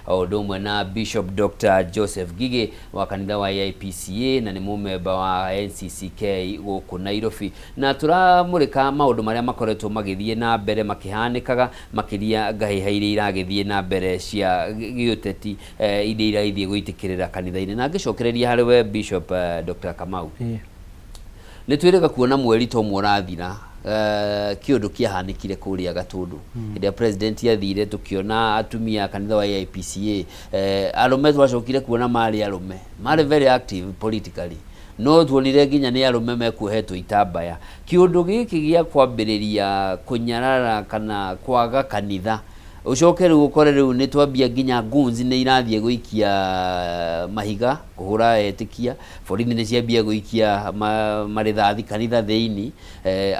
Odumwe na Bishop Dr. Joseph Gige wa kanitha wa IPCA na ni mumemba wa NCCK guku Nairobi, na turamurika maundu maria makoretwo magithie na mbere makihanikaga makiria ngahiha iria iragithie na mbere cia giuteti iria iraithie guitikirira kanitha-ini. Na ngicokereria hari we Bishop Dr. Kamau, ni twirega kuona mweri to murathira kiundu kiahanikire kuria Gatundu ida president yathire tukiona atumia kanitha wa IPCA arume twacokire kuona mari arume mari very active politically, no tuonire nginya ni arume mekuhetwo itambaya. Kiundu giki gia kwambiriria kunyarara kana kwaga kanitha ucoke riu ukore riu ni twambia nginya ngunzi ni irathie guikia mahiga kuhura etikia borithi ni ciambia guikia marithathi kanitha theini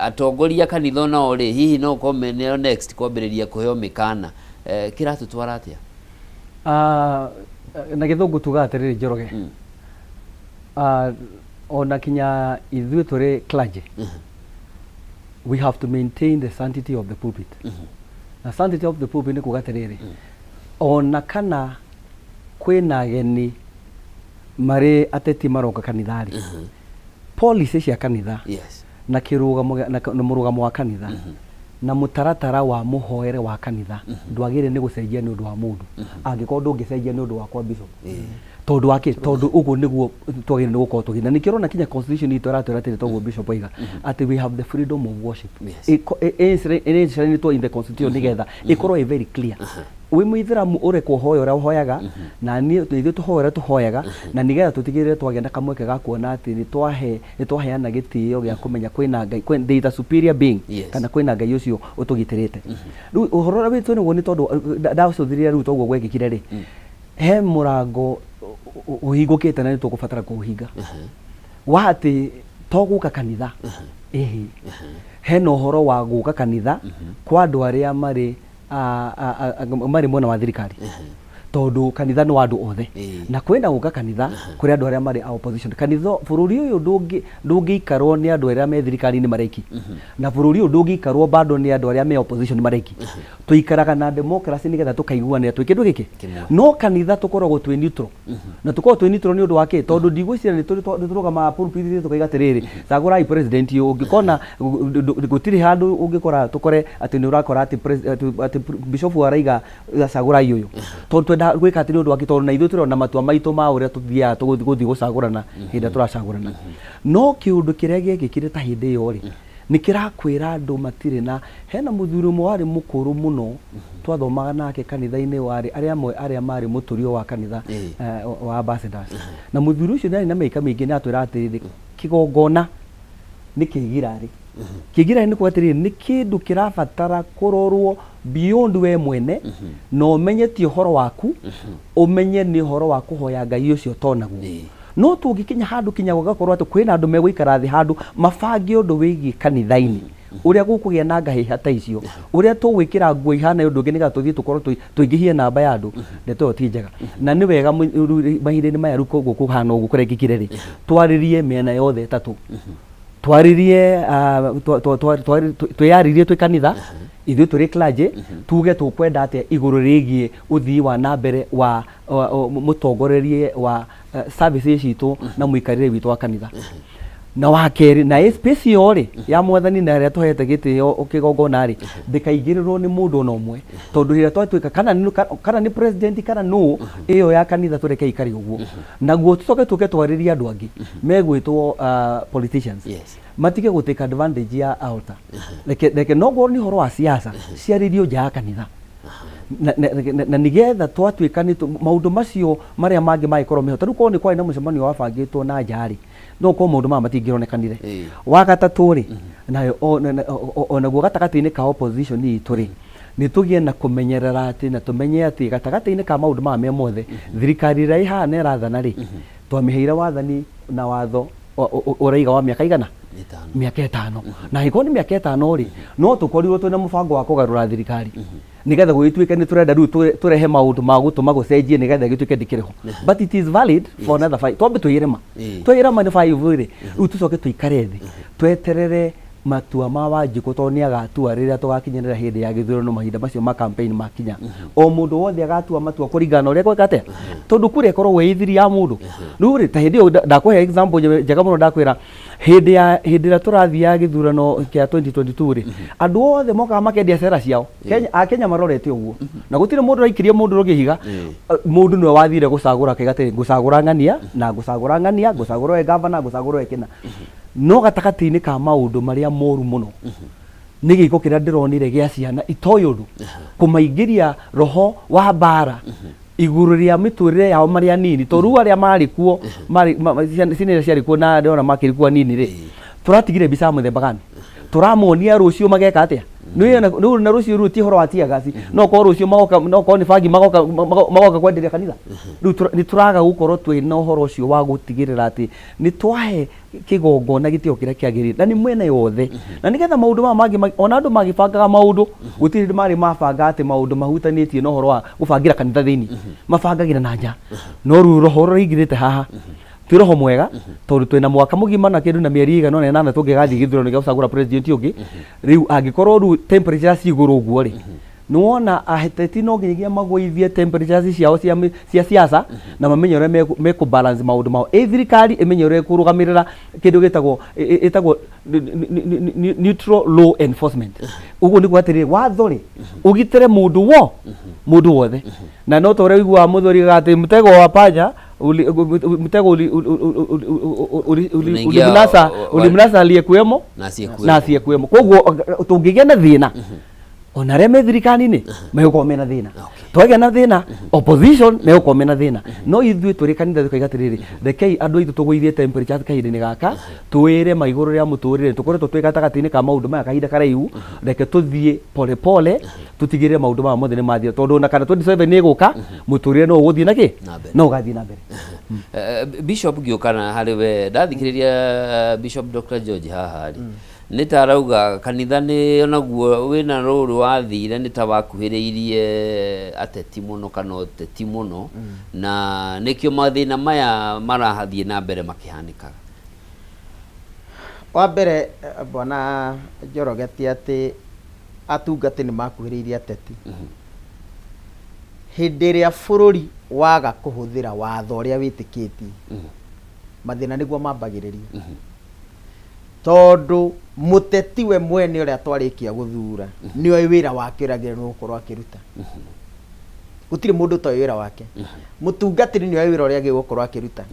atongoria kanitha nao ri hihi no comment next kwambiriria kuheo mikana kiratu twara atia na githungu tugatiriri Njoroge ona kinya ithuĩ tũrĩ clergy we have to maintain the sanctity of the pulpit. Na sanctity of the pulpit ni kugatiriri ona kana kwina ageni mari ateti maroka kanithari policy cia kanitha na kirugamo na murugamo wa kanitha na mutaratara wa muhoere wa kanitha ndwagire ni gucenjia ni undu wa mundu angikorwo ndungicenjia ni undu wa kwa bishop tondu wake tondu uguo niguo twagire ni gukorwo tugina nikiro na kinya constitution itu ratwira toguo bishop oiga ati we have the freedom of worship in the constitution nigetha ikorwo very clear we muithiramu ure kuhoya ura uhoyaga na ni ithu tuhoya tuhoyaga na nigetha tutigirire twagenda kamweke ga kuona ati ni twaheana gitio gia kumenya kwina ngai kwina superior being kana kwina ngai ucio utugitirite riu uhoro witu ni tondu ndacuthiria riu toguo gwekikire ri he murango uhingukite na ni tukubatara kuhinga wati toguka kanitha hena uhoro wa guka kanitha kwa andu aria mari mwena wa thirikari tondu kanitha ni wandu othe na kwenda guka kanitha kuri andu aria mari opposition. Kanitha bururi uyu ndungiikarwo ni andu aria me thirikari ni maraiki na bururi uyu ndungiikarwo bado ni andu aria me opposition ni maraiki. Tuikaraga na democracy nigetha tukaiguana twi kindu giki no kanitha tukoragwo twi neutral na tukoragwo twi neutral ni undu wake tondu ndigwicira ni turugama pulpit tukaiga tiriri cagurai president ungikona gutiri handu ungikora tukore ati ni urakora ati bishop araiga cagurai uyu tondu gwika ati ni undu wake tondu na ithu turona matua maitu ma uria tuthia tuguthi gucagurana hinda turacagurana no kiundu kiria giekikire ta hindi iyo ri ni kirakwira andu matire na hena muthuri mwari mukuru muno twathomaga nake kanitha-ini wari aria mari muturio wa kanitha wa ambassadors na muthuri ucio nari na meika mingi ni atwira ati kigongona ni kigirari kigirari ni kwatiriri ni kindu kirabatara kurorwo beyond we mwene no menyeti uhoro waku umenye ni uhoro wa kuhoya ngai ucio tonaguo no tungikinya handu kinya gugakorwo ati kwina andu meguikara thi handu mabangi undu wigi kanitha-ini uria gukugia na ngahiha ta icio uria tugwikira nguo ihana undu ngi niga tuthie tukorwo tuingihie namba ya andu ndeto ti njega na ni wega mahinda-ini maya ruko gukuhana ugu kurekikire ri twaririe miena yothe tatu twaririe twiyaririe twi kanitha ithu turi clergy tuge tukwenda atia iguru rigie uthii wa nambere wa mutongorerie wa services citu na muikarire witu wa kanitha na wakeri na space yori ya mwathani na ria tuhete gitio ukigongona ri ndikaigirirwo ni mundu no mwe tondu ria twatuika kana ni president kana no iyo ya kanitha tureke ikari uguo naguo tuke twariria andu angi megwitwo politicians matige guteka advantage ya altar leke no go ni horo wa siasa ciaririo ja kanitha na nigetha twatuika ni maundu macio maria mangi maikorwo mehota riu ko ni kwa ina mucemanio wabangitwo na njari no ko maundu matingironekanire wa gatatu ri nayo ona guo gatagati-ini ka opposition ni turi ni tugie na kumenyerera ati na tumenye ati gatagati-ini ka maundu me mothe thirikari ria ihana irathana ri twamiheire wathani na watho uraiga wa miaka igana miaka 5 na iko ni miaka 5 ri no tukorirwo twina mubango wa kugarura thirikari nigetha gwituike ni turenda riu turehe maundu ma gutuma gucenjie nigetha gituike ndikiriho but it is valid for another 5 twambe tuyirema ni 5 ri riu tucoke tuikare thi tweterere matua ma Wanjiku to ni agatua riria tugakinyirira hindi ya githurano mahinda macio ma campaign makinya o mundu wothe agatua matua kuringana uria gweka atia tondu kure ikorwo we ithiri ya mundu riu ri ta hindi yo ndakuhe example njega muno ndakwira hindi ira turathia githurano kia 2022 ri andu othe moka makendia sera ciao Kenya marorete uguo na gutire mundu raikirie mundu rogihiga mundu niwe wathire gucagura kigate gucagura ngania na gucagura ngania gucagura we governor gucagura we kina no gatakati-ini ka maundu maria moru muno ni giko kiria ndironire gia ciana itoyuru kumaingiria roho wa bara iguru ria miturire yao maria nini to ru aria mari kuo sinire ciari kuo na ndona makiri kuo nini ri turatigire bica muthemba gani turamonia rucio mageka atia no na rucio ruti horo atia gasi no ko rucio magoka no ko ni fagi magoka kwenderia kanitha ni turaga gukorwo twi na horo ucio wa gutigirira ati ni twahe kigongo na gitio kiria kiagirire na ni mwena yothe na nigetha maundu mangi ona andu magibangaga maundu gutiri mari mabanga ati maundu mahutanitie no horo wa gubangira kanitha thini mabangagira na nja no ru roho roigirite haha ti roho mwega tondu twina mwaka mugima na kindu na mieri igana na 8 tungigathi githurano gia gucagura president ungi riu angikorwo ru temperature ciguru guo ri nuona aheteti no nginyagia magwithie temperatures ciao cia siasa na mamenye uria meku balance maundu mao thirikari imenye uria kurugamirira kindu gitagwo neutral law enforcement uguo ni gwatirire watho ri ugitire mundu wothe na no tore igua muthori gati mutego wa panya mutego ulimnasa aliyekuemo na asiyekuemo koguo tungigia na thina ona reme thirikani-ini megũkorwo mena thina twagĩa na thina opposition megũkorwo mena thina no ithuĩ tũrĩ kanitha tukaiga atĩrĩrĩ rekei andũ aitũ tũgũithie temperature kahinda-inĩ gaka twĩre maigũrũ rĩa mũtũrĩre tũkoretwo twĩ gatagatĩ-inĩ ka maũndũ maya kahinda karaihu reke tũthiĩ pole pole tũtigĩrĩre maũndũ maya mothe nĩ mathira tondũ ona kana 27 nĩ ĩgũka mũtũrĩre no ũgũthiĩ na kĩ no ũgathiĩ na mbere Bishop Giũkana harĩ we ndathikĩrĩria Bishop Dr. George haha rĩ nĩ tarauga kanitha nĩ onaguo wĩna rũrũ wathire nĩ ta wakuhĩrĩirie ateti mũno kana ũteti mũno na nĩkĩo mathĩna maya marahathiĩ na mbere makĩhanĩkaga. Wa mbere bwana Njoroge ti atĩ atungati nĩ makuhĩrĩirie ateti hĩndĩ ĩrĩa bũrũri waga kũhũthĩra watho ũrĩa wĩtĩkĩtie mathĩna nĩguo mambagĩrĩria tondu muteti we mwene uria twarikia guthura ni oi wira wake uragire no gukorwo akiruta gutire mundu toy wira wake mutungatiri ni oi wira uria gigukorwo akiruta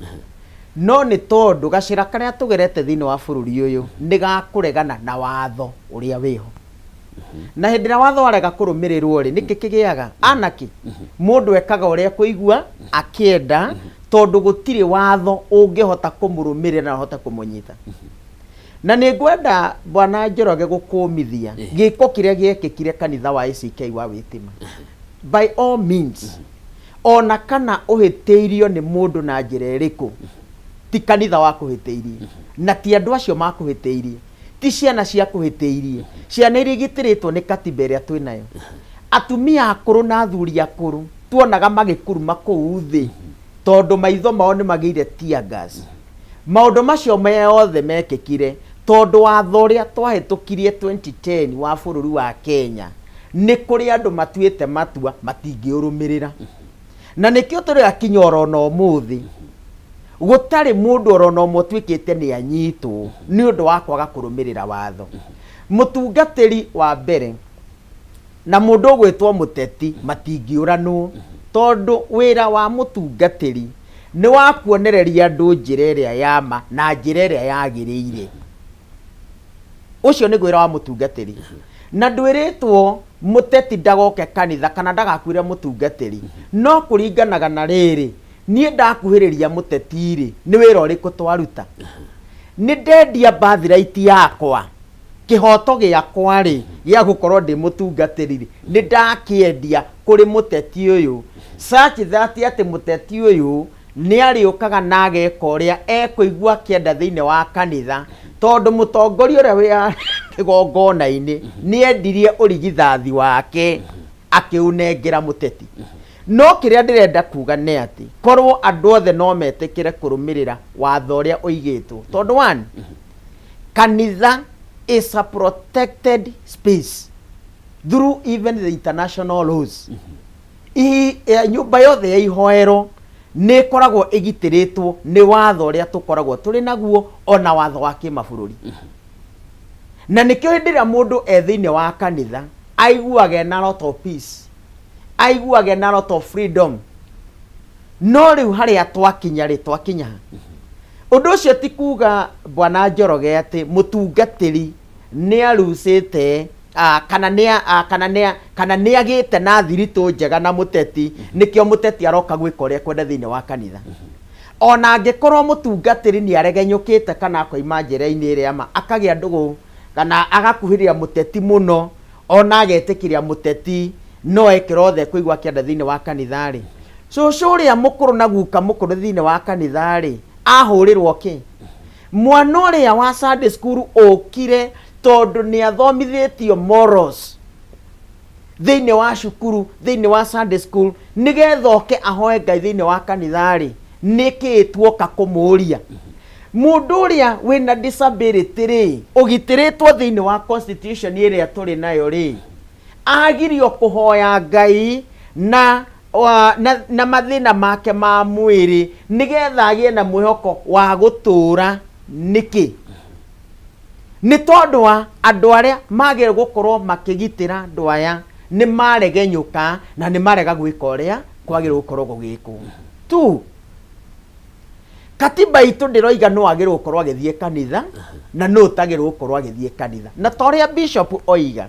no ni tondu gacira karia tugerete thini wa bururi uyu ni gakuregana na watho uria wiho na hindira watho warega kurumirirwo ri niki kigiaga anaki mundu ekaga uria kuigua akienda tondu gutire watho ungihota kumurumirira na hota kumunyita na nĩ ngwenda bwana Njoroge gũkũmithia gĩko kĩrĩa gĩekĩkire kanitha wa ACK wa Wĩtima by all means ona kana ũhĩtĩirio nĩ mũndũ na njĩra ĩrĩkũ ti kanitha wa kũhĩtĩirie na ti andũ acio makũhĩtĩirie ti ciana cia kũhĩtĩirie ciana iria igĩtĩrĩtwo nĩ katiba ĩrĩa twĩnayo atumia akũrũ na athuri akũrũ tuonaga magĩkuruma kũu thĩ tondũ maitho mao nĩ magĩire tear gas maũndũ macio mothe mekĩkire tondu watho uria twahĩtũkirie 2010 wa bũrũri wa Kenya nĩ kũrĩ andũ matuĩte matua matingĩũrũmĩrĩra na nĩkĩo tũrĩ akinya orona ũmũthĩ gũtarĩ mũndũ orona ũmwe tuĩkĩte nĩ anyitwo nĩ ũndũ wa kwaga kũrũmĩrĩra watho mũtungatĩri wa mbere na mũndũ ũgwĩtwo mũteti matingĩũranwo tondu wĩra wa mũtungatĩri nĩ wa kuonereria andũ njĩra ĩrĩa yama na njĩra ĩrĩa yagĩrĩire ucio nĩ gwĩra wa mũtungatĩri na ndwĩrĩtwo mũteti ndagoke kanitha kana ndagakwĩre mũtungatĩri no kũringanaga na rĩrĩ niĩ ndakuhĩrĩria mũteti rĩ nĩ wĩra ũrĩkũ twaruta nĩ ndendia birthright yakwa kĩhoto gĩakwa rĩ gĩa gũkorwo ndĩ mũtungatĩri rĩ nĩ ndakĩendia kũrĩ mũteti ũyũ such that atĩ mũteti ũyũ nĩ arĩũkaga na ageka ũrĩa ekũigua kĩenda thĩinĩ wa kanitha tondu mũtongoria ũrĩa wĩ kĩgongona-inĩ nĩ endirie ũrigithathi wake akĩunengera mũteti no kĩrĩa ndĩrenda kuga nĩ atĩ korwo andũ othe no metĩkĩre kũrũmĩrĩra watho ũrĩa ũigĩtwo tondu one kanitha is a protected space through even the international laws. Nyumba yothe ya ihoero nä koragwo ĩgitĩrĩtwo nĩ watho ũrĩa tũkoragwo tũrĩ naguo ona watho wa kĩmabũrũri. Na nĩkĩo hĩndĩ ĩrĩa mũndũ thĩinĩ wa kanitha aiguaga na lot of peace, aiguaga na lot of freedom. No rĩu harĩa twakinya ũndũ ũcio ti kuga Bwana Njoroge atĩ mũtungatĩri nĩ arucĩte kana nĩ agĩte na thiritũ njega na mũteti nĩkĩo mũteti aroka gwĩka ũrĩa kwenda thĩinĩ wa kanitha. Ona angĩkorwo mũtungatĩri nĩ aregenyũkĩte kana akoima njĩra-inĩ ĩrĩa ma akagĩa ndũgũ kana agakuhĩrĩria mũteti mũno, ona agetĩkĩria mũteti no ekĩra othe kũigua kĩanda thĩinĩ wa kanitha rĩ, cũcũ ũrĩa mũkũrũ na guka mũkũrũ thĩinĩ wa kanitha rĩ ahũrĩrwo kĩ? Mwana ũrĩa wa Sunday school ũkire tondũ nĩ athomithĩtio morals thĩinĩ wa cukuru, thĩinĩ wa Sunday school, nĩgetha oke ahoe Ngai thĩinĩ wa kanitha rĩ, nĩkĩ tuoka kũmũria? Mũndũ ũrĩa wĩna disability rĩ, ũgitĩrĩtwo thĩinĩ wa constitution ĩrĩa tũrĩ nayo rĩ, agirio kũhoya Ngai na mathĩna make ma mwĩrĩ nĩgetha agĩe na mwĩhoko wa gũtũra. Nĩkĩ? Nĩ tondũ wa andũ arĩa magĩrĩirwo gũkorwo makĩgitĩra andũ aya nĩ maregenyũka na nĩ marega gwĩka ũrĩa kwagĩrĩirwo gũkorwo gũgĩkwo. Tu katiba itũ ndĩroiga no agĩrĩirwo gũkorwo agĩthiĩ kanitha na no ũtagĩrĩirwo gũkorwo agĩthiĩ kanitha. Na ta ũrĩa Bishop oiga,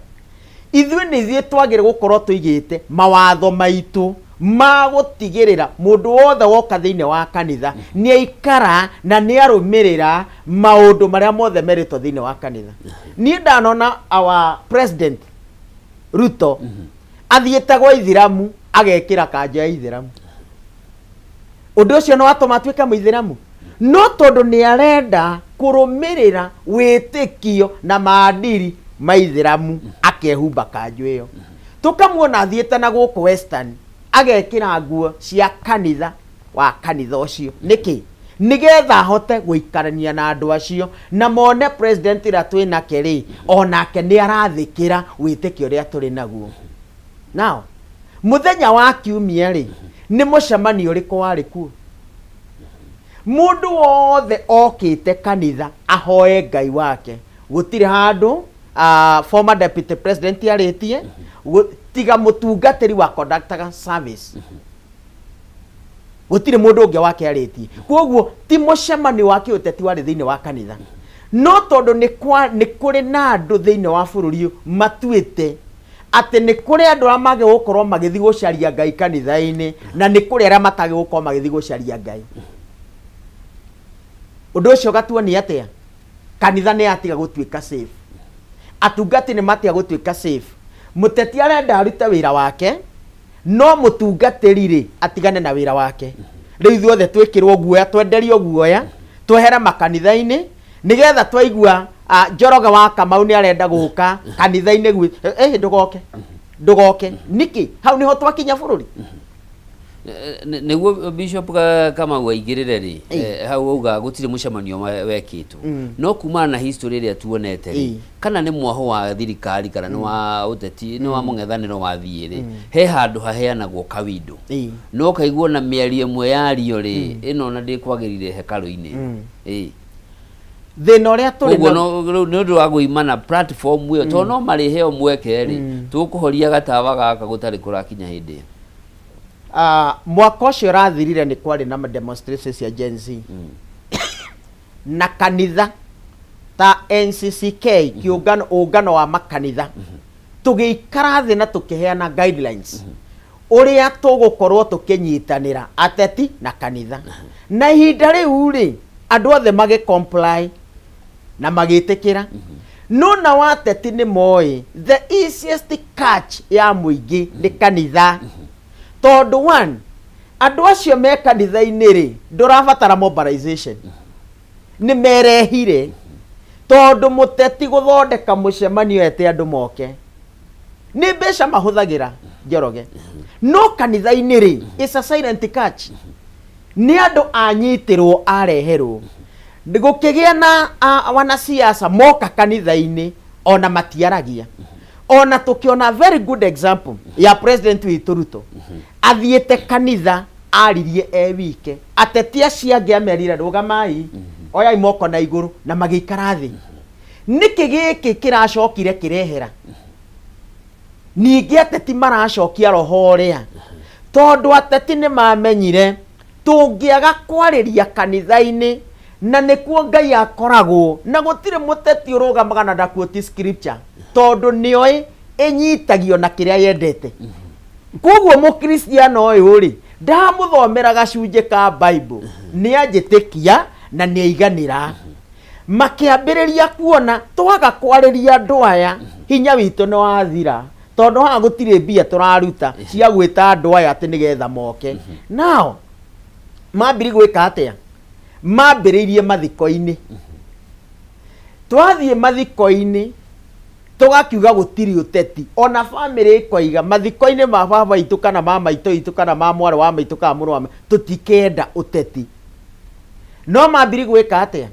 ithuĩ nĩ ithuĩ twagĩrĩirwo gũkorwo tũigĩte mawatho maitũ ma gũtigĩrĩra mũndũ wothe woka thĩinĩ wa kanitha nĩ aikara na nĩ arũmĩrĩra maũndũ marĩa mothe merĩtwo thĩinĩ wa kanitha. Niĩ ndanona our president Ruto athiĩte gwa Ithĩramu agekĩra kanja ya Ithĩramu. Ũndũ ũcio no atũma atuĩke Mũithĩramu? No tondũ nĩ arenda kũrũmĩrĩra wĩtĩkio na maadili ma Ithĩramu akehumba kanjũ ĩyo. Tũkamuona athiĩte na gũkũ Western agekĩra nguo cia kanitha wa kanitha ũcio. Nĩkĩ? Nĩgetha ahote gũikarania na andũ acio na mone president ĩrĩa twĩ nake rĩ, onake nĩ arathĩkĩra wĩtĩkio ũrĩa tũrĩ naguo. Now mũthenya wa Kiumia rĩ, nĩ mũcemanio ũrĩkũ warĩ kuo? Mũndũ wothe okĩte kanitha ahoe Ngai wake. Gũtirĩ handũ former deputy president arĩtie tiga mũtungatĩri wa conductor service. Gũtirĩ mũndũ ũngĩ wake arĩtie. Kwoguo ti mũcemanio wa kĩũteti warĩ thĩinĩ wa kanitha. No tondũ nĩ kũrĩ na andũ thĩinĩ wa bũrũri matuĩte atĩ nĩ kũrĩ andũ arĩa magĩrĩirwo gũkorwo magĩthiĩ gũcaria Ngai kanitha-inĩ na nĩ kũrĩ arĩa matagĩrĩirwo gũkorwo magĩthiĩ gũcaria Ngai. Ũndũ ũcio gatuonia atĩa? Kanitha nĩ yatiga gũtuĩka safe, atungati nĩ matiga gũtuĩka safe. Mũteti arenda arute wĩra wake, no mũtungatĩri rĩ atigane na wĩra wake. Rĩu ithuothe twĩkĩrwo guoya, twenderio guoya, twehere makanitha-inĩ nĩgetha twaigua Njoroge wa Kamau nĩ arenda gũka kanitha-inĩ ndũgoke. Nĩkĩ? Hau nĩho twakinya bũrũri. Nĩguo Bishop Kamau aigĩrĩre rĩ, hau auga gũtirĩ mũcemanio wekĩtwo. No kumana na history ĩrĩa tuonete rĩ, kana nĩ mwaho wa thirikari kana nĩ wa ũteti, nĩ wa mũng'ethanĩro wathiĩ rĩ, he handũ haheanagwo kawindo. No kaiguo na mĩario ĩmwe yario rĩ, ĩno ona ndĩkwagĩrire hekarũ-inĩ. Thĩna ũrĩa tũrĩ naguo nĩ ũndũ wa gũimana platform ĩyo, tondũ no marĩheo mweke rĩ, tũkũhoria gatawa gaka gũtarĩ kũrakinya hĩndĩ ĩyo. Mwaka ũcio ũrathirire nĩ kwarĩ na demonstrations ya Gen Z na kanitha ta NCCK, ũngano wa makanitha, tũgĩikara thĩ na tũkĩheana guidelines ũrĩa tũgũkorwo tũkĩnyitanĩra ateti na kanitha. Na ihinda rĩu rĩ, andũ othe magĩ-comply na magĩtĩkĩra. No na wateti nĩ moĩ the easiest catch ya mũingĩ nĩ kanitha. Tondũ one, andũ acio me kanitha-inĩ rĩ, ndũrabatara mobilization. Nĩ merehire tondũ mũteti gũthondeka mũcemanio ete andũ moke nĩ mbeca mahũthagĩra Njoroge. No kanitha-inĩ rĩ, it's a silent catch. Nĩ andũ anyitirwo areherwo. Ndigukigia na wanasiasa moka kanitha-ini ona matiaragia. Ona tukiona very good example ya president witu Ruto. Athiete kanitha aririe wike. Ateti acio angi amerire rugamai. Oya imoko na iguru na magikara thi. Niki giki kiracokire kirehera. Ningi ateti maracokia roho ria. Tondu ateti ni mamenyire tungiaga kwariria kanitha-ini na nikuo Ngai akoragwo na gutire muteti urugamaga na ndakuoti scripture tondu nioi enyitagio na kiria yendete. Koguo mukristiano uyu ri ndamuthomera gacunje ka Bible ni anjitikia na ni aiganira makiambiriria kuona twaga kwariria andu aya hinya witu ni wathira tondu ha gutire mbia turaruta cia gwita andu aya ati nigetha moke. Nao mambiri gwika atia mambiriirie mathiko-ini. Twathie mathiko-ini tugakiuga gutiri uteti ona family ikoiga mathiko-ini ma baba itu kana mama itu kana ma mwari wa maitu kana muru wa tutikenda uteti. No mambiri gwika atia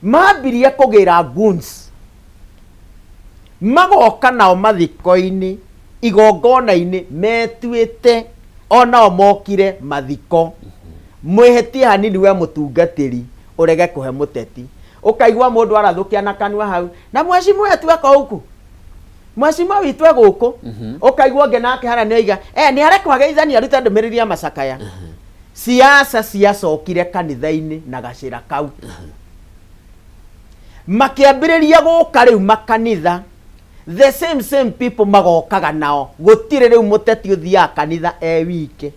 mambirie kugira goons magoka nao mathiko-ini igongona-ini metuite ona mokire mathiko. Mwehetie hanini we mutungatiri urege kuhe muteti. Ukaigwa mundu arathukia na kanwa hau na mwecimu wetu akauku mwecimu witu eguku. Ukaigwa nge nake hara neiga ni arekwa geithani aruta ndumiriri ya macakaya. Siasa ciacokire kanitha-ini na gacira kau. Makiambiriria guka riu makanitha the same people magokaga nao gutire riu muteti uthia kanitha wike.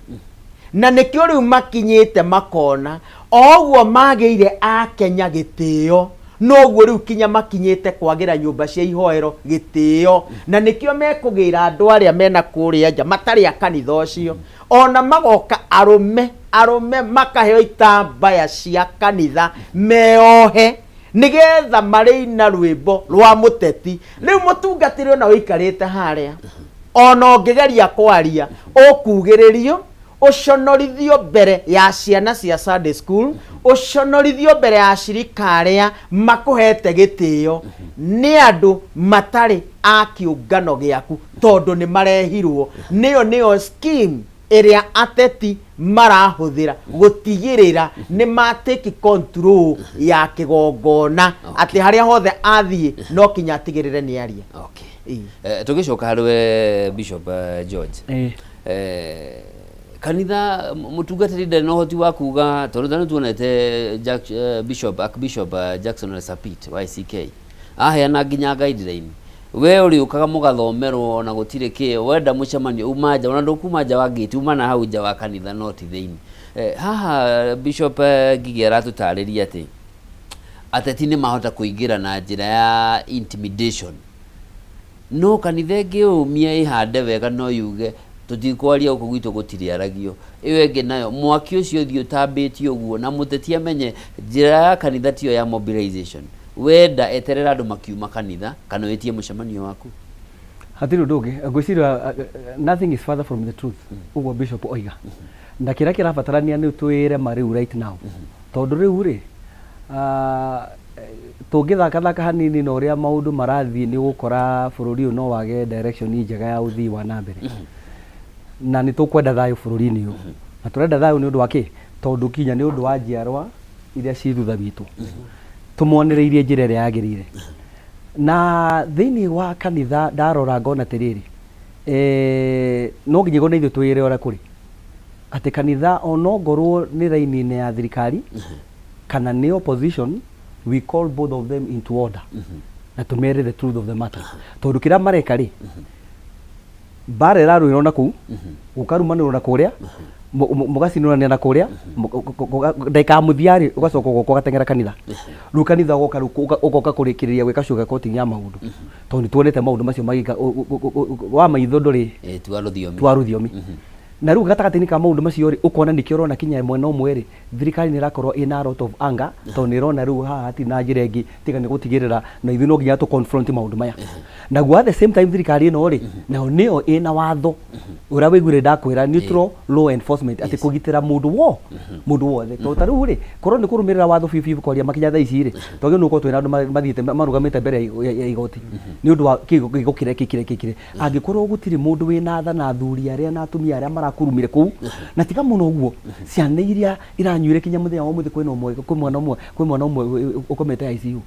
Na nikio riu makinyite makona oguo magiire a Kenya gitio noguo riu kinya makinyite kwagira nyumba cia ihoero gitio. Na nikio mekugira andu aria mena kuria nja matari a kanitha ucio ona magoka arume makaheo itambaya cia kanitha meohe nigetha marina rwimbo rwa muteti. Riu mutungatiri ona wikarite haria ona ongegeria kwaria ukugiririo uconorithio mbere ya ciana cia Sunday school, uconorithio mbere ya cirika aria makuhete gitio ni andu matari a kiungano giaku tondu ni marehirwo. Nio scheme iria ateti marahuthira gutigirira ni mateki control ya kigongona. Ati haria hothe athie no kinya atigirire ni aria. Tugicoka harwe Bishop George. Kanitha mutungatiri ndari no hoti wa kuga tondu tuonete Bishop Jackson Ole Sapit wa ICK aheana nginya guideline. We uri ukaga mugathomerwo na gutire ki wenda mucemanio umaja ona ndukuma ja wa gate umana hau ja wa kanitha no ti thiini. Haha Bishop Ngigi aratutariria ati ateti ni mahota kuingira na njira ya intimidation. No kanitha ingi umia ihande wega no yuge tutikwaria uko gwitu gutiri aragio iwe nge nayo mwaki ucio thio tambitio uguo na muteti amenye njira ya kanitha tio ya mobilization. Wenda eterera andu makiuma kanitha kana wetie mucemanio waku hatiru ndugi ngwicira nothing is further from the truth. Uguo Bishop oiga na kira kirabatarania ni twire mariu right now tondu riu ri tungithaka hanini na uria maundu marathii ni gukora bururi no wage direction njega ya uthii wa nambere. Na ni tukwenda thayo bururi-ini uyu na turenda thayo ni undu wa ki tondu kinya ni undu wa njiarwa iria ci thutha witu tumuonereirie njira iria yagirire. Na thiini wa kanitha ndarora ngona tiriri no nginya gona ithu twire ora kuri ati kanitha ono ngorwo ni raini-ini ya thirikari kana ni opposition, we call both of them into order na tumere the truth of the matter tondu kira mareka ri bare raru irona ku ukarumanirwo na kuria mugacinurania na kuria ndaika muthiari ugacoka goko gatengera kanitha ru kanitha goka kurikiriria gwika sugar coating ya maundu tondu tuonete maundu macio magika wa maitho nduri twa ruthiomi. na riu gatagati-ini ka maundu macio ri ukona nikio rona kinya mwena umwe ri thirikari ni rakorwo ina lot of anger to ni rona riu haha ti na njira ingi tiga ni gutigirira na ithu no nginya tu confront maundu maya naguo at the same time thirikari ino ri nao nio ina watho ura wigure ndakwira neutral law enforcement ati kugitira mundu wothe to taru ri korwo ni kurumirira watho biu kwaria makinya thaa ici ri toge nuko twina andu mathiite marugamite mbere ya igoti ni undu wa kigukire kikire angikorwo gutiri mundu wina tha na athuri aria na atumia aria marakurumire kuu na tiga muno uguo ciana iria iranyuire kinya muthenya wa muthi kwina umwe kwi mwana umwe ukomete ICU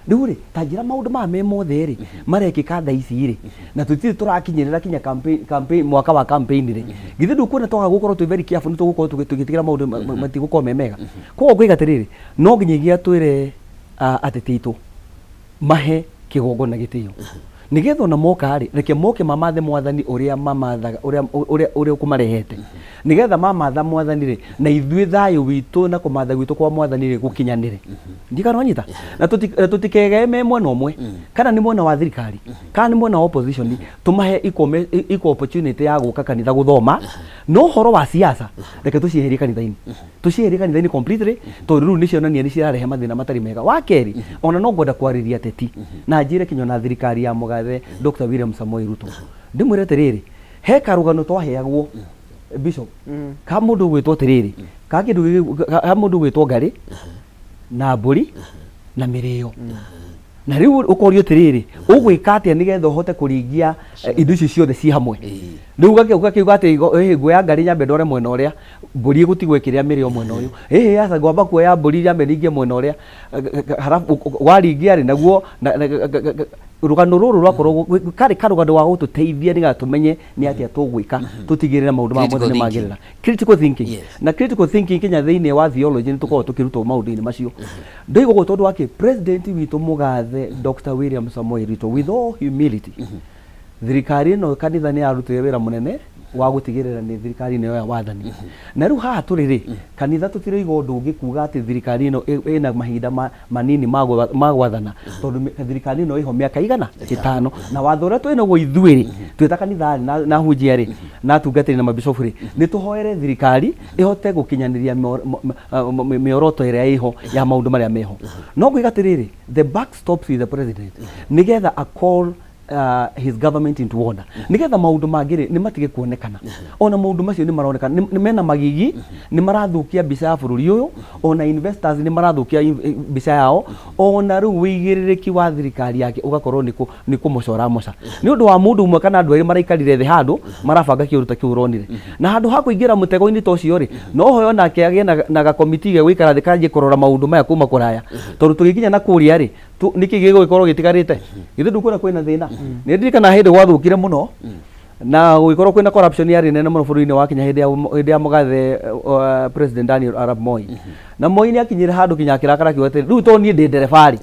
riu ri tanjira maundu ma mothe ri marekika thaa ici ri na tutiri turakinyirira kinya campaign mwaka wa campaign ri githi ndukuona twaga gukorwo twi very careful ni tugukorwo tugitigira maundu matigukorwo memega koguo kwiga tiriri no nginyagia twire ateti itu mahe kigongona gitio nigetha ona moka ri reke moke mamathe mwathani uria mamathaga uria kumarehete nigetha mamatha mwathani ri na ithui thayu witu na kumatha gwitu kwa mwathani ri gukinyanire ndikana wanyita na tutikege mwena umwe kana ni mwena wa thirikari kana ni mwena wa opposition tumahe iko opportunity ya guka kanitha guthoma no horo wa siasa reke tucieherie kanitha-ini completely to riu ni cionania ni cirarehe mathina matari mega wa keri ona no ngwenda kwariria teti na njire kinyo na thirikari ya mugathe Dr. William Samoei Ruto ndimwire tiriri he karugano twaheagwo bishop ka mundu gwitwo tiriri ka kindu ka mundu gwitwo ngari na mburi na mirio na riu ukorio tiriri ugwika atia nigetha uhote kuringia indo icio ciothe ci hamwe riu gakiuga ati nguya ngari nyambe ndore mwena uria mburi gutigwekiria mirio mwena uyu asa ngwamba kuoya mburi nyambe ningie mwena uria harafu waringia ri naguo rugano ruru rwakorwo kari karugano wa gututeithia niga tumenye ni atia tugwika tutigirira maundu ma mothe ni magirira critical thinking na critical thinking kinya thiini wa theology ni tukorwo tukirutwo maundu-ini macio ndoigo gutondu wake president witu mugathe Dr. William Samoei Ruto with all humility thirikari no kanitha ni arutire wira munene wa gutigirira ni thirikari ni ya wathani na riu haha turiri kanitha tutire igondu ngikuga ati thirikari no ina mahinda manini magwathana tondu thirikari no iho miaka igana 5 na watho ria twina go ithuiri twita kanitha na hunjia ri na tungatiri na mabishofu ri ni tuhoere thirikari ihote gukinyaniria mioroto iria iho ya maundu maria meho no gwiga tiriri the buck stops with the president nigetha a call his government into order nigetha maundu mangiri ni matige kuonekana ona maundu macio ni maronekana ni mena magigi ni marathukia mbica ya bururi uyu ona investors ni marathukia mbica yao ona riu wigiririki wa thirikari yake ugakorwo ni kumucora moca ni undu wa mundu umwe kana andu eri maraikarire thi handu marabanga kiuruta kiuronire na handu ha kuingira mutego-ini tocio ri no hoyo nake agie na ga committee ge gwikara thikanji kurora maundu maya kuma kuraya tondu tugikinya na kuria ri niki gigukorwo gitigarite githi ndukwona kwina thina ni ndirikana hindi gwathukire muno na guikorwo kwina corruption yari nene muno bũrũri-inĩ wa Kenya hindi ya mugathe president Daniel Arap Moi na Moi ni akinyire handu kinya kirakara kiwete riu to nie ndi nderefari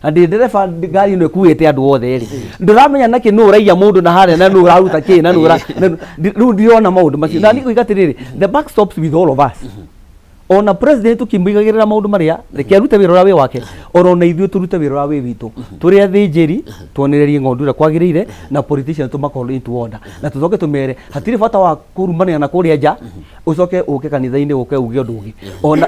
na ndi ndereba ngari ino ikuite andu othe ri ndiramenya naki nu uraiya mundu na haria na nu uraruta ki na nu riu ndiona maundu macio na ni kuigatiriri the buck stops with all of us ona president ukimwigagirira maundu maria reke arute wira wa wake orona ithuĩ turute wira wa witu turi athinjiri tuonererie ng'ondu ira kwagirire na politician tumakorwo into order na tucoke tumere hatiri bata wa kurumania na kuria nja ucoke uke kanitha-ini uke uge undu ungi ona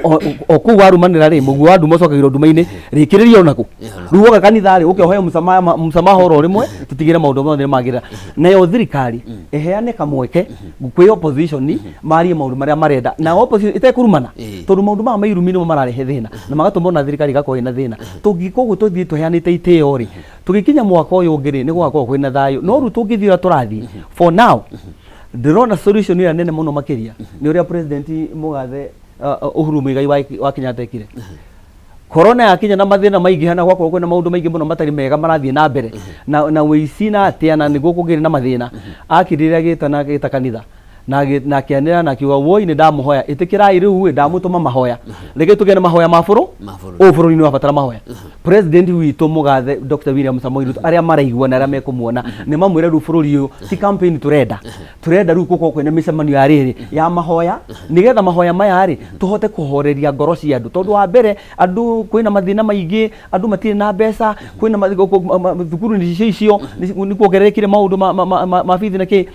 oku warumanira ri muguo andu macokagirwo nduma-ini rikiriria onaku riu woka kanitha ri uke hoya msamaha oro rimwe tutigire maundu mothe magirira nayo thirikari eheane kamweke kwi opposition marie maundu maria marenda na opposition itekurumana tondu maundu ma mairumi nimo mararehe thina na magatuma na thirikari gakorwo ina thina tungikoguo tuthii tuheanite itio ri tugikinya mwaka uyu ngiri ni gwakorwo kwina thayu no ru tungithira turathi for now ndirona solution ya nene muno makiria ni uria president mugathe Uhuru Muigai wa Kenyatta ekire corona yakinya na mathina maingi hana gwakorwo kwina maundu maingi muno matari mega marathie na mbere na wici na atia na niguo kugire na mathina akirira gitana gita kanitha na kianira na kiuga woi ni ndamuhoya itikirai riu ndamutuma mahoya reke tugene mahoya maburu bururi-ini wabatara mahoya president witu mugathe Dr. William Samoei Ruto aria maraigua na aria mekumuona ni mamwire riu bururi uyu ti campaign turenda riu gukorwo kwina micemanio ya riri ya mahoya nigetha mahoya maya ri tuhote kuhoreria ngoro cia andu tondu wa mbere andu kwina mathina maingi andu matire na mbeca kwina thukuru ni icio ni kuongererekire maundu ma bithi na ki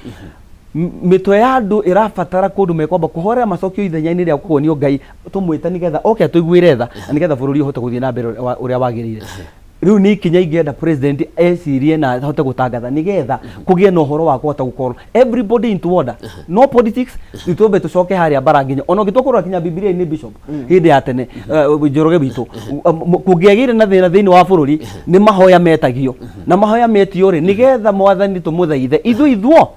mitwe ya andu irabatara kundu mekwamba kuhorera macokio ithenya-ini ria kuonio Ngai tumwita nigetha oke tuiguire tha nigetha bururi uhote guthie na mbere uria wagirire riu ni ikinya ingenda president esirie na ahote gutangatha nigetha kugie na uhoro wa kuhota gukorwo everybody into order no politics itwombe tucoke haria bara nginya ona ngitukorwo kinya Biblia ni bishop hindi ya tene Njoroge bitu kungiagire na thina thiini wa bururi ni mahoya metagio na mahoya metio ri nigetha mwathani tumuthaithe ithuo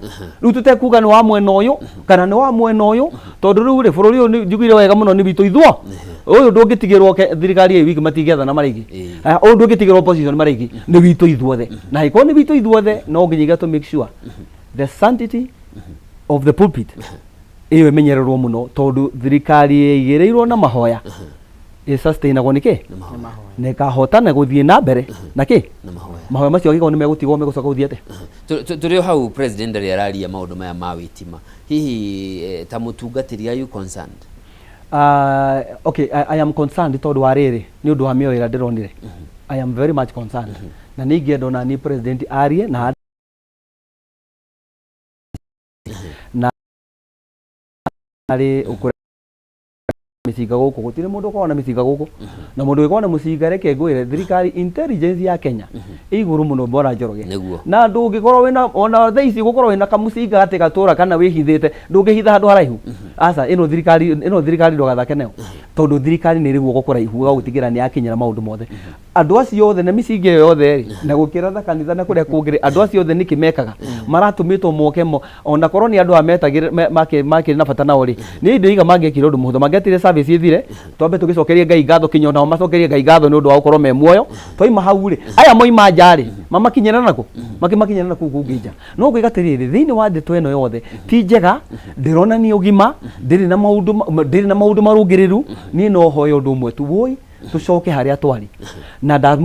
riu tutekuga ni wa mwena uyu kana ni wa mwena uyu tondu riu ri bururi uyu njugire wega muno ni bitu ithuo uyu ndungitigirwo thirikari ei wiki matigetha na marigi uyu ndungitigirwo opposition marigi ni witu ithuothe na iko ni witu ithuothe no nginya to make sure the sanctity of the pulpit iyo imenyererwo muno tondu thirikari igireirwo na mahoya sustainable niki ne kahotana guthie na mbere na ki mahoya macio agiko ni megutigwo megucoka guthiete turio hau president ri araria maundu maya ma witima hihi ta mutungatiri are you concerned? Okay, I am concerned tondu wa riri ni undu wa mioyo ira ndironire. I am very much concerned. Na ningienda na ni president arie na ari ukura misiga guku gutire mundu ukona misiga guku na mundu ukona musiga reke ngwire thirikari intelligence ya Kenya iguru muno Bwana Njoroge na ndungikorwo wina ona thaici gukorwo wina kamusiga ati gatura kana wihithite ndungihitha handu haraihu asa ino thirikari ndogathake nayo tondu thirikari ni riguo gukuraihu gutigira ni akinyira maundu mothe andu acio othe na misingi yothe ri na gukira kanitha na kuria kungire andu acio othe nikimekaga maratumitwo mokemo ona korwo ni andu ametagire make na bata nao ri ni ndiga mangekira undu muhutho mangetire service ithire twambe tugicokerie Ngai ngatho kinyo nao macokerie Ngai ngatho ni undu wa gukorwo me muoyo twaima hau ri aya moima njari mamakinyana nako makimakinyana naku kungija no gwigatiriri thiini wa ndeto eno yothe ti njega ndirona ni ugima ndiri na maundu marungiriru ni no hoyo undu umwe tu woi tucoke haria twari na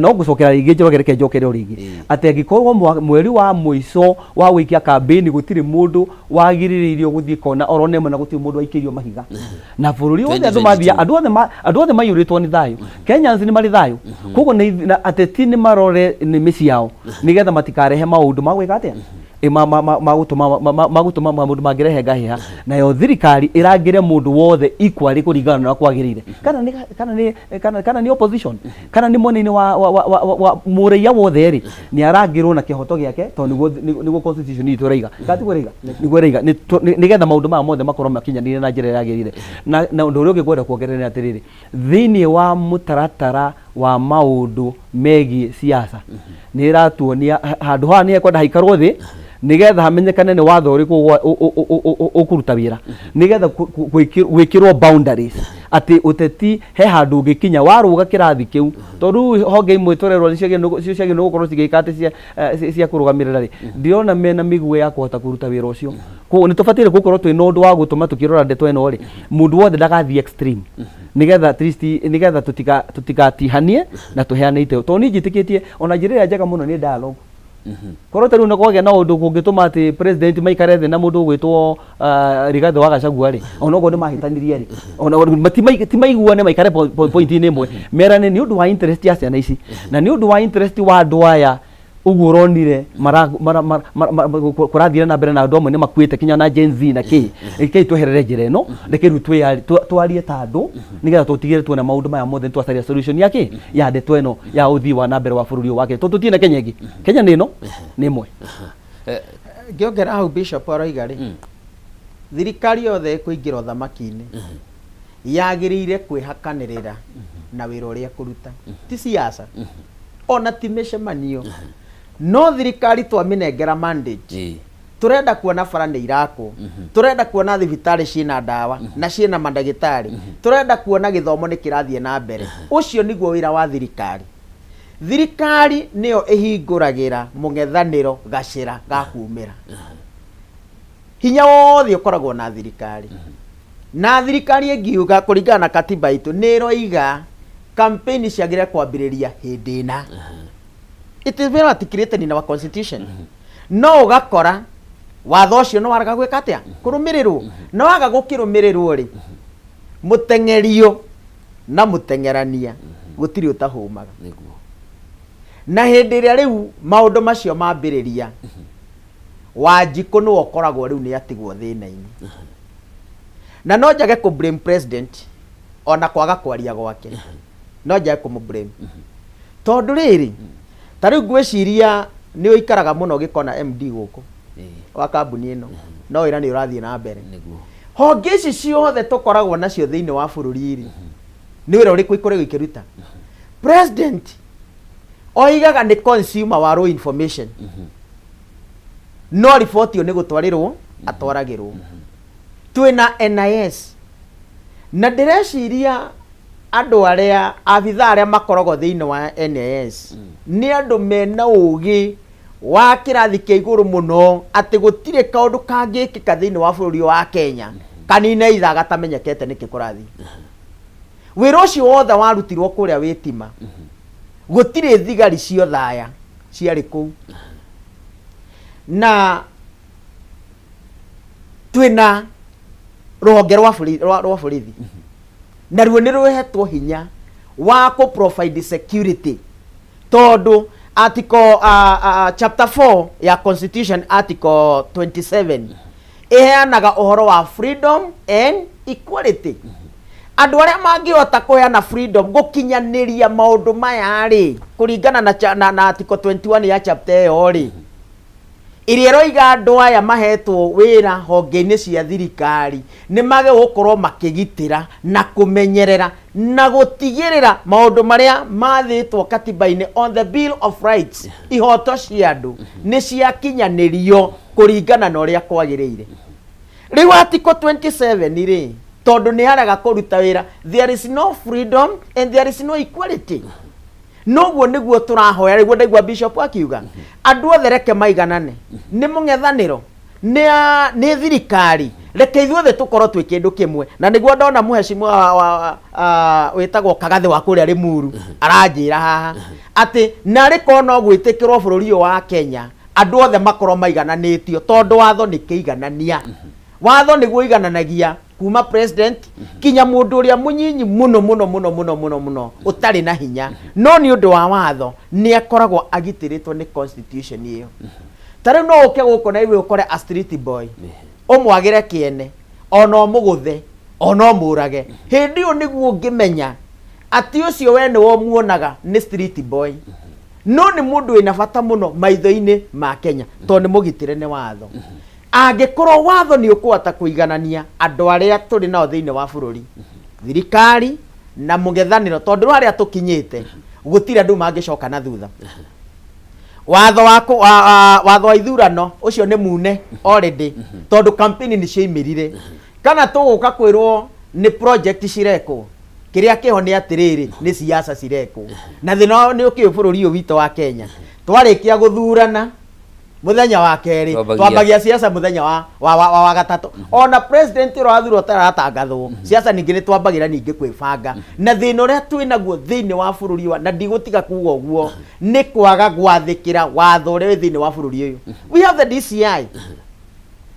no gucokera ringi Njoroge reke njokere ringi ati angikorwo mweri wa muico wa wikia campaign gutiri mundu wagiriririo guthie kona oronemo na gutiri mundu aikirio mahiga na bururi wothe andu mathia andu othe mayuritwo ni thayu Kenyans ni mari thayu koguo na ateti ni marore ni misi yao nigetha matikarehe maundu magwika atia magutuma maundu magirehe ngahiha nayo thirikari irangire mundu wothe equally kuringana na kwagirire kana ni opposition kana ni monini wa mureia wothe ri ni arangirwo na kihoto giake to niguo constitution itu reiga niguo reiga nigetha maundu ma mothe makorwo makinyanire na njira yagirire na undu uria ungigwenda kuongerera atiriri thiini wa mutaratara wa maundu megi siasa ni iratuonia handu ha ni ekwenda haikarwo thi nigetha hamenyekane ni watho uriku ukuruta wira nigetha gwikirwo boundaries ati uteti he handu ngikinya waruga kirathi kiu tondu honge imwe torerwo cio no gukorwo cigikate cia kurugamirira ri ndirona mena migwe ya kuhota kuruta wira ucio ko ni tufatire gukorwo twi no ndu wa gutuma tukirora ndeto eno ri mundu wothe ndagathi extreme nigetha at least nigetha tutikatihanie na tuheane ite to ni njitikitie ona njira njega muno ni dialogue korwo taru na kwagĩa na ũndũ kũngĩtũma atĩ president maikare thĩ na mũndũ ũgwĩtwo Rigathi wa Gachagua rĩ ona ũguo nĩ mahĩtanirie rĩ ona timaiguane maikare point-inĩ ĩmwe merane nĩ ũndũ wa interest ya ciana ici na nĩ ũndũ wa interest wa andũ aya uguo ronire kurathira na mbere na andu amwe ni makuite kinya na Gen Z na ki tweherere njira ino reke ru twarie ta andu nigetha tutigire tuone maundu maya mothe twacaria solution yake ya ndeto ino ya uthii wa na mbere wa bururi wake tutiene Kenya ingi Kenya ni ino ni imwe ngiongera hau Bishop aroiga ri thirikari yothe kuingira thamaki-ini yagirire kwihakanirira na wira uria kuruta ti siasa ona ti micemanio no thirikari twaminengera mandate turenda kuona bara ni irako turenda kuona thibitari ciina ndawa na ciina mandagitari turenda kuona githomo ni kirathie na mbere ucio niguo wira wa thirikari niyo ihinguragira mungethaniro gacira ga kuumira hinya wothe ukoragwo na thirikari na thirikari ingiuga kuringana na katiba itu niroiga campaign ciagire kwambiriria hindi na it is very articulated in our constitution no ugakora watho ucio no waraga gwika atia kurumirirwo no waga gukirumirirwo ri mutengerio na mutengerania gutiri utahumaga na hindi ria riu maundu macio mambiriria Wanjiku no okoragwo riu ni atigwo thina-ini. Na no njage ku blame president ona kwaga kwaria gwake. No njage ku blame. Tondu riri ta riu ngwiciria ni uikaraga muno gikona MD guku wa kambuni ino no ira ni urathie na mbere. Honge ici ciothe tukoragwo nacio thiini wa bururi iri ni wira uriku ikore gikiruta. President oigaga ni consumer wa raw information. No report yo ni gutwarirwo atwaragirwo. Twina NIS na ndireciria andu aria abitha aria makoragwo thiini wa NIS ni andu mena ugi wa kirathi kia iguru muno ati gutire kaundu kangikika thiini wa bururi wa Kenya kanine itha gatamenyekete niki kurathi. Wira ucio wothe warutirwo kuria witima gutire thigari cio thaya ciari kuu na twina ruhonge rwa borithi na ruo ni ruhetwo hinya wa ku provide security tondu article chapter 4 ya constitution article 27 iheanaga uhoro wa freedom and equality. Andu aria mangihota kuheana freedom gukinyaniria maundu maya ri kuringana na article 21 ya chapter iyo ri iria roiga andu aya mahetwo wira honge-ini cia thirikari ni mage gukorwo makigitira na kumenyerera na gutigirira maundu maria mathitwo katiba-ini on the bill of rights ihoto cia andu ni ciakinyanirio kuringana na uria kwagiriire. Riu article 27 ri tondu ni haraga kuruta wira there is no freedom and there is no equality. Noguo niguo turahoya riguo ndaigua bishop akiuga andu othe reke maiganane ni mung'ethaniro ni thirikari reke ithuothe tukorwo twi kindu kimwe. Na niguo ndona muheshimiwa witagwo Kagathi wa kuria Limuru aranjira haha ati nari kono gwitikirwo bururi wa Kenya andu othe makorwo maigananitio tondu watho ni kiiganania. Watho niguo igananagia kuma president kinya mundu uria munyinyi muno utari na hinya no ni undu wa watho ni akoragwo agitiritwo ni constitution iyo. Tare no uke guko na iwe ukore a street boy umwagire kiene ona omuguthe ona omurage hindi yo niguo ngimenya ati ucio we ni wo muonaga ni street boy no ni mundu wina bata muno maitho-ini ma Kenya to ni mugitire ni watho. Angikorwo watho ni ukuhota kuiganania andu aria turi nao thiini wa bururi thirikari na mung'ethaniro tondu aria tukinyite gutire andu mangicoka na thutha. Watho wa ithurano ucio ni mune already tondu campaign ni ciaimirire kana tuguka kwirwo ni project cireko kiria kiho ni atiriri ni siasa cireko na thina ni ukiu bururi uyu wito wa Kenya twarikia guthurana muthenya wa keri twambagia siasa muthenya wa gatatu ona president irathurwo taratangathwo siasa ningi ni twambagira ningi kwibanga na thina uria twinaguo thiini wa bururi wa na ndigutiga kuuga uguo ni kwaga gwathikira watho uria thiini wa bururi uyu. We have the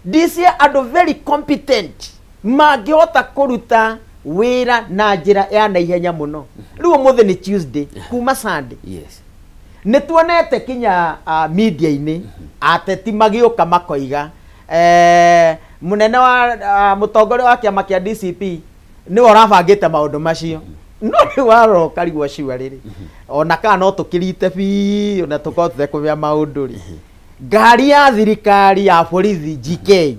DCI are very competent mangihota kuruta wira na njira ya naihenya muno. Riu umuthi ni Tuesday kuma Sunday ni tuonete kinya media-ini ateti magiuka makoiga munene wa mutongoria wa kiama kia DCP ni orabangite maundu macio no ni waroka rigwo ciwa riri ona kana no tukirite bi ona tukote kumya maundu ri ngari ya thirikari ya borithi GK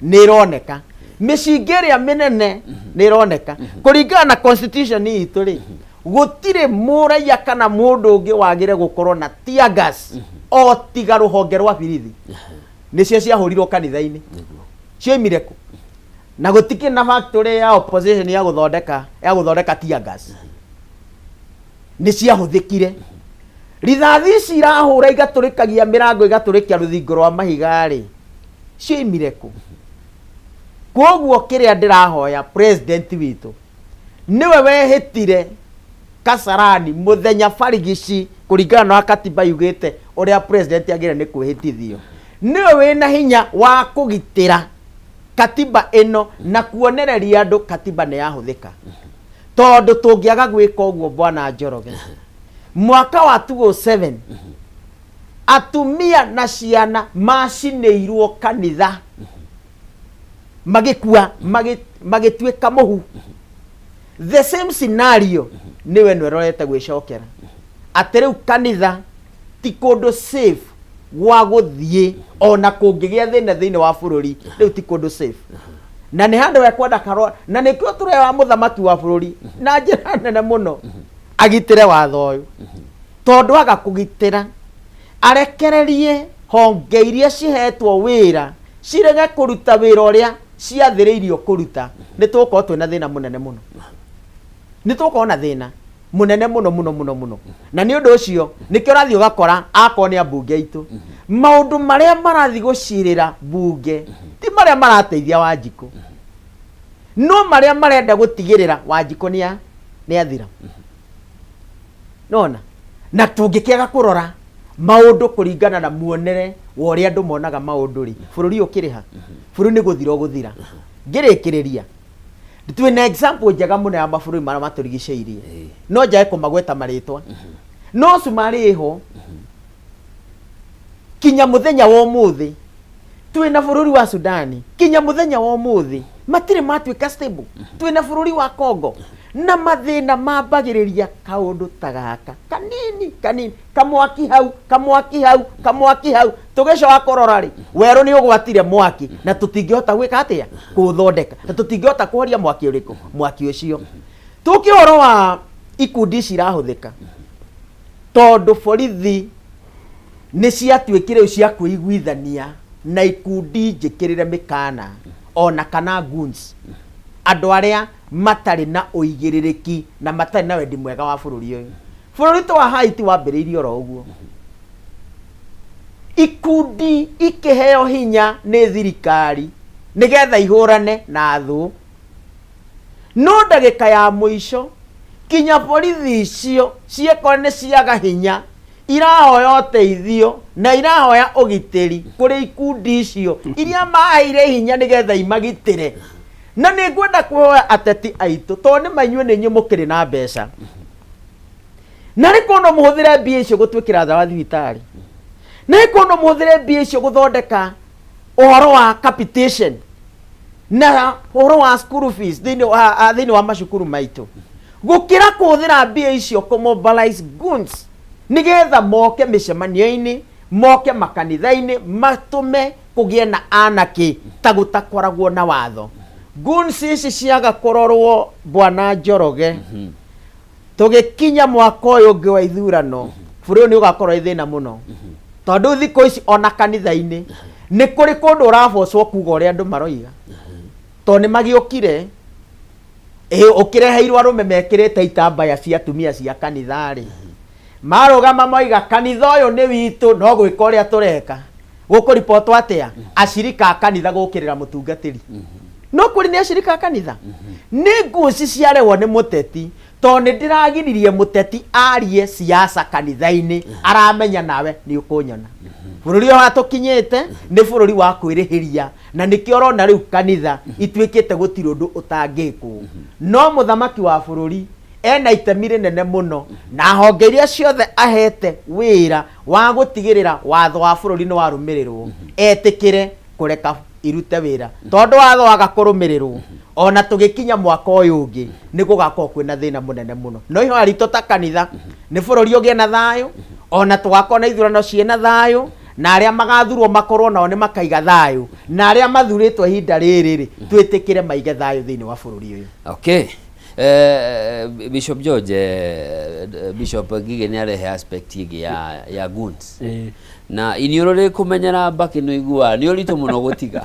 ni ironeka mishingeria minene ni ironeka kuringana na constitution itu ri gutire muraia kana mundu ungi wagire gukorwo na tear gas o tiga ruhonge rwa birithi nicio ciahurirwo kanitha-ini cioimire ku na gutiki na factory ya opposition ya guthondeka tear gas ni ciahuthikire. Rithathi cirahura igaturikagia mirango igaturikia ruthingo rwa mahiga ri cioimire ku. Koguo kiria ndirahoya president witu niwe wehitire Kasarani muthenya barigici kuringana na katiba yugite uria president agire ni kwihitithio niwe wina hinya wa kugitira katiba ino na kuonereria andu katiba ni yahuthika tondu tungiaga gwika uguo bwana Njoroge mwaka wa 2007 atumia na ciana macinĩirwo kanitha magĩkua magĩtuĩka mũhu. The same scenario niwe nwerorete gwĩcokera atĩ rĩu kanitha ti kũndũ safe gwa gũthiĩ ona kũngĩgĩa thĩna thĩinĩ wa bũrũri, rĩu ti kũndũ safe. Na nĩ handũ ekwenda karora, na nĩkĩo tũrewa mũthamaki wa bũrũri na njĩra nene mũno agitĩre watho ũyũ, tondũ aga kũgitĩra arekererie honge iria cihetwo wĩra cirege kũruta wĩra ũrĩa ciathĩrĩirio kũruta. Nĩ tũgũkorwo twĩna thĩna mũnene mũno, nĩ tũgũkorwo na thĩna mũnene mũno mũno mũno mũno. Na nĩ ũndũ ũcio nĩkĩo ũrathiĩ ũgakora akorwo nĩ ambunge aitũ, maũndũ marĩa marathiĩ gũcirĩra bunge ti marĩa marateithia Wanjikũ, no marĩa marenda gũtigĩrĩra Wanjikũ nĩ athira. Nona na tũngĩkĩaga kũrora maũndũ kũringana na muonere wa ũrĩa andũ monaga maũndũ rĩ, bũrũri ũkĩrĩha, bũrũri nĩ gũthira ũgũthira. Ngĩrĩkĩrĩria twĩna example njega mũno ya mabũrũri marĩa matũrigicĩirie, no njae kũmagweta marĩtwa, no cumarĩ ĩho kinya mũthenya wa ũmũthĩ twĩna bũrũri wa Sudani, kinya mũthenya wa ũmũthĩ matirĩ matuĩka stable. Twĩna bũrũri wa Congo na mathĩna mambagĩrĩria kaũndũ ta gaka kanini kamwaki hau kamwaki hau kamwaki hau, tũgĩcoka kũrora rĩ, werũ nĩ ũgwatire mwaki na tũtingĩhota gwĩka atĩa kũũthondeka, na tũtingĩhota kũhoria mwaki ũrĩkũ, mwaki ũcio. Tũkĩhoro wa ikundi cirahũthĩka tondũ borithi nĩ ciatuĩkire cia kwĩiguithania na ikundi njĩkĩrĩre mĩkana ona kana goons, andũ arĩa matarĩ na ũigĩrĩrĩki na matarĩ na wendi mwega wa bũrũri ũyũ. Bũrũri to wa Haiti wambĩrĩirio oro ũguo, ikundi ikĩheo hinya nĩ thirikari nĩgetha ihũrane na thũ, no ndagĩka ya mũico kinya borithi icio ciekore nĩ ciaga hinya, irahoya ũteithio na irahoya ũgitĩri kũrĩ ikundi icio iria maheire hinya nĩgetha imagitĩre. Na nĩ ngwenda kuhoya ateti aitũ, tondũ nĩ manyuĩ nĩ inyuĩ mũkĩrĩ na mbeca, na nĩ kono mũhũthĩre mbia icio gũtuĩkĩra tha wa thibitarĩ, na nĩ kono mũhũthĩre mbia icio gũthondeka ũhoro wa capitation na ũhoro wa school fees thĩinĩ wa macukuru maitũ, gũkĩra kũhũthĩra mbia icio kũmobilize goons nĩgetha moke mĩcemanio-inĩ, moke makanitha-inĩ, matũme kũgĩe na anake ta gũtakoragwo na watho. Goons ici ciaga kũrorwo Bwana Njoroge, tũgĩkinya mwaka ũyũ ũngĩ wa ithurano, bũrũri nĩ ũgakorwo thĩna mũno, tondũ thikũ ici ona kanitha-inĩ nĩ kũrĩ kũndũ ũrabocwo kuga ũrĩa andũ maroiga, tondũ nĩ magĩũkire ũkĩreheirwo arũme mekĩrĩte itambaya cia atumia cia kanitha-rĩ, marũgama moiga kanitha ũyũ nĩ witũ, no gwĩka ũrĩa tũreka, gũkũripotwo atĩa acirika a kanitha gũkĩrĩra mũtungatĩri. No kũrĩ nĩ acirika a kanitha, nĩ nguci ciarehwo nĩ mũteti, tondũ nĩ ndĩragiririe mũteti arie siasa kanitha-inĩ, aramenya nawe nĩ ũkũnyona. Bũrũri ũyũ tũkinyĩte nĩ bũrũri wa kwĩrĩhĩria, na nĩkĩo ũrona rĩu kanitha ituĩkĩte gũtirĩ ũndũ ũtangĩkwo. No mũthamaki wa bũrũri ena itemi rĩnene mũno, na honge iria ciothe ahete wĩra wa gũtigĩrĩra watho wa bũrũri nĩ warũmĩrĩrwo, etĩkĩre kũreka irute wĩra, tondũ watho waga kũrũmĩrĩrwo ona tũgĩkinya mwaka ũyũ ũngĩ nĩ gũgakorwo kwĩna thĩna mũnene mũno. No ihoya ritũ ta kanitha nĩ bũrũri ũgĩe na thayũ, ona tũgakorwo na ithurano ciĩna thayũ, na arĩa magathurwo makorwo nao nĩ makaiga thayũ, na arĩa mathurĩtwo ihinda rĩrĩ twĩtĩkĩre maige thayũ thĩinĩ wa bũrũri ũyũ. Okay. Bishop George, Bishop Ngige nĩ arehe aspect ĩngĩ ya goons. Na iniũrũ kũmenyera mbaki no igua nĩ ũritũ mũno gũtiga.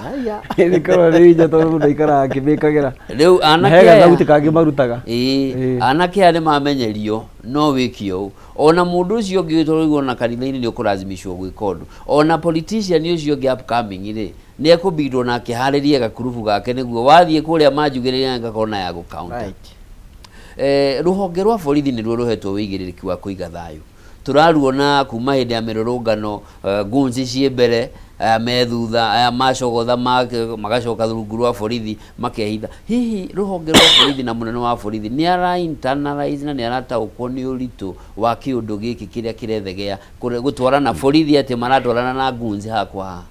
Nĩ korwo nĩ hinya tondũ mũndũ aikara akĩmĩkagĩra. Rĩu anake hega thauti kangĩ marutaga. Anake aya nĩ mamenyerio no wĩkio. Ona mũndũ ũcio ũngĩ tũrĩguo na kanitha-inĩ nĩ ũkũrazimishwo gwĩka ũndũ. Ona politician ũcio ũngĩ upcoming rĩ nĩ ekũbindwo na akĩharĩrie gakurubu gake nĩguo wathiĩ kũrĩa manjugĩrĩria ngakona ya gũkaunta. Rũhonge rwa borithi nĩruo rũhetwo wĩigĩrĩrĩki wa kũiga thayũ. Tũraruona kuma hĩndĩ ya mĩrũrũngano goons ciĩ mbere, methutha macogotha magacoka rungu rwa borithi makehitha. Hihi ruhonge rwa borithi na munene wa borithi ni ara internalize na ni arataũkwo ni ũritũ wa kiũndũ gĩkĩ kĩrĩa kĩrethegea gũtwarana borithi atĩ maratwarana na ngunzi hakwa?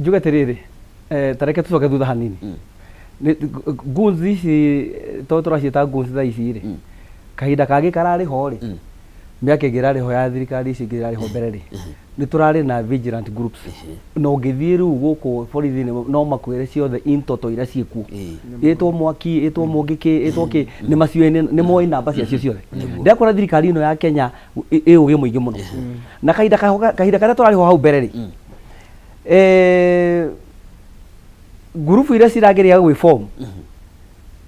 Njuge atĩrĩrĩ, tareke tucoke thutha hanini. Ngunzi ici to tũraciĩta ngunzi thaa ici rĩ, kahinda kangĩ kararĩ ho rĩ, mĩaka ĩngĩ ĩrarĩ ho ya thirikari ici ĩngĩ ĩrarĩ ho mbere rĩ, nĩ tũrarĩ na vigilant groups, na ũngĩthiĩ rĩu gũkũ borithi-inĩ no makwĩre ciothe intoto iria ciĩkuo, ĩtwo mwaki, ĩtwo mũngĩkĩ, ĩtwo kĩ, nĩ maciũĩ, nĩ moĩ namba ciacio ciothe. Ndakora thirikari ĩno ya Kenya ĩ ũgĩ mũingĩ mũno, na kahinda karĩa tũrarĩ ho hau mbere rĩ, gurubu iria ciragĩrĩga gwĩ form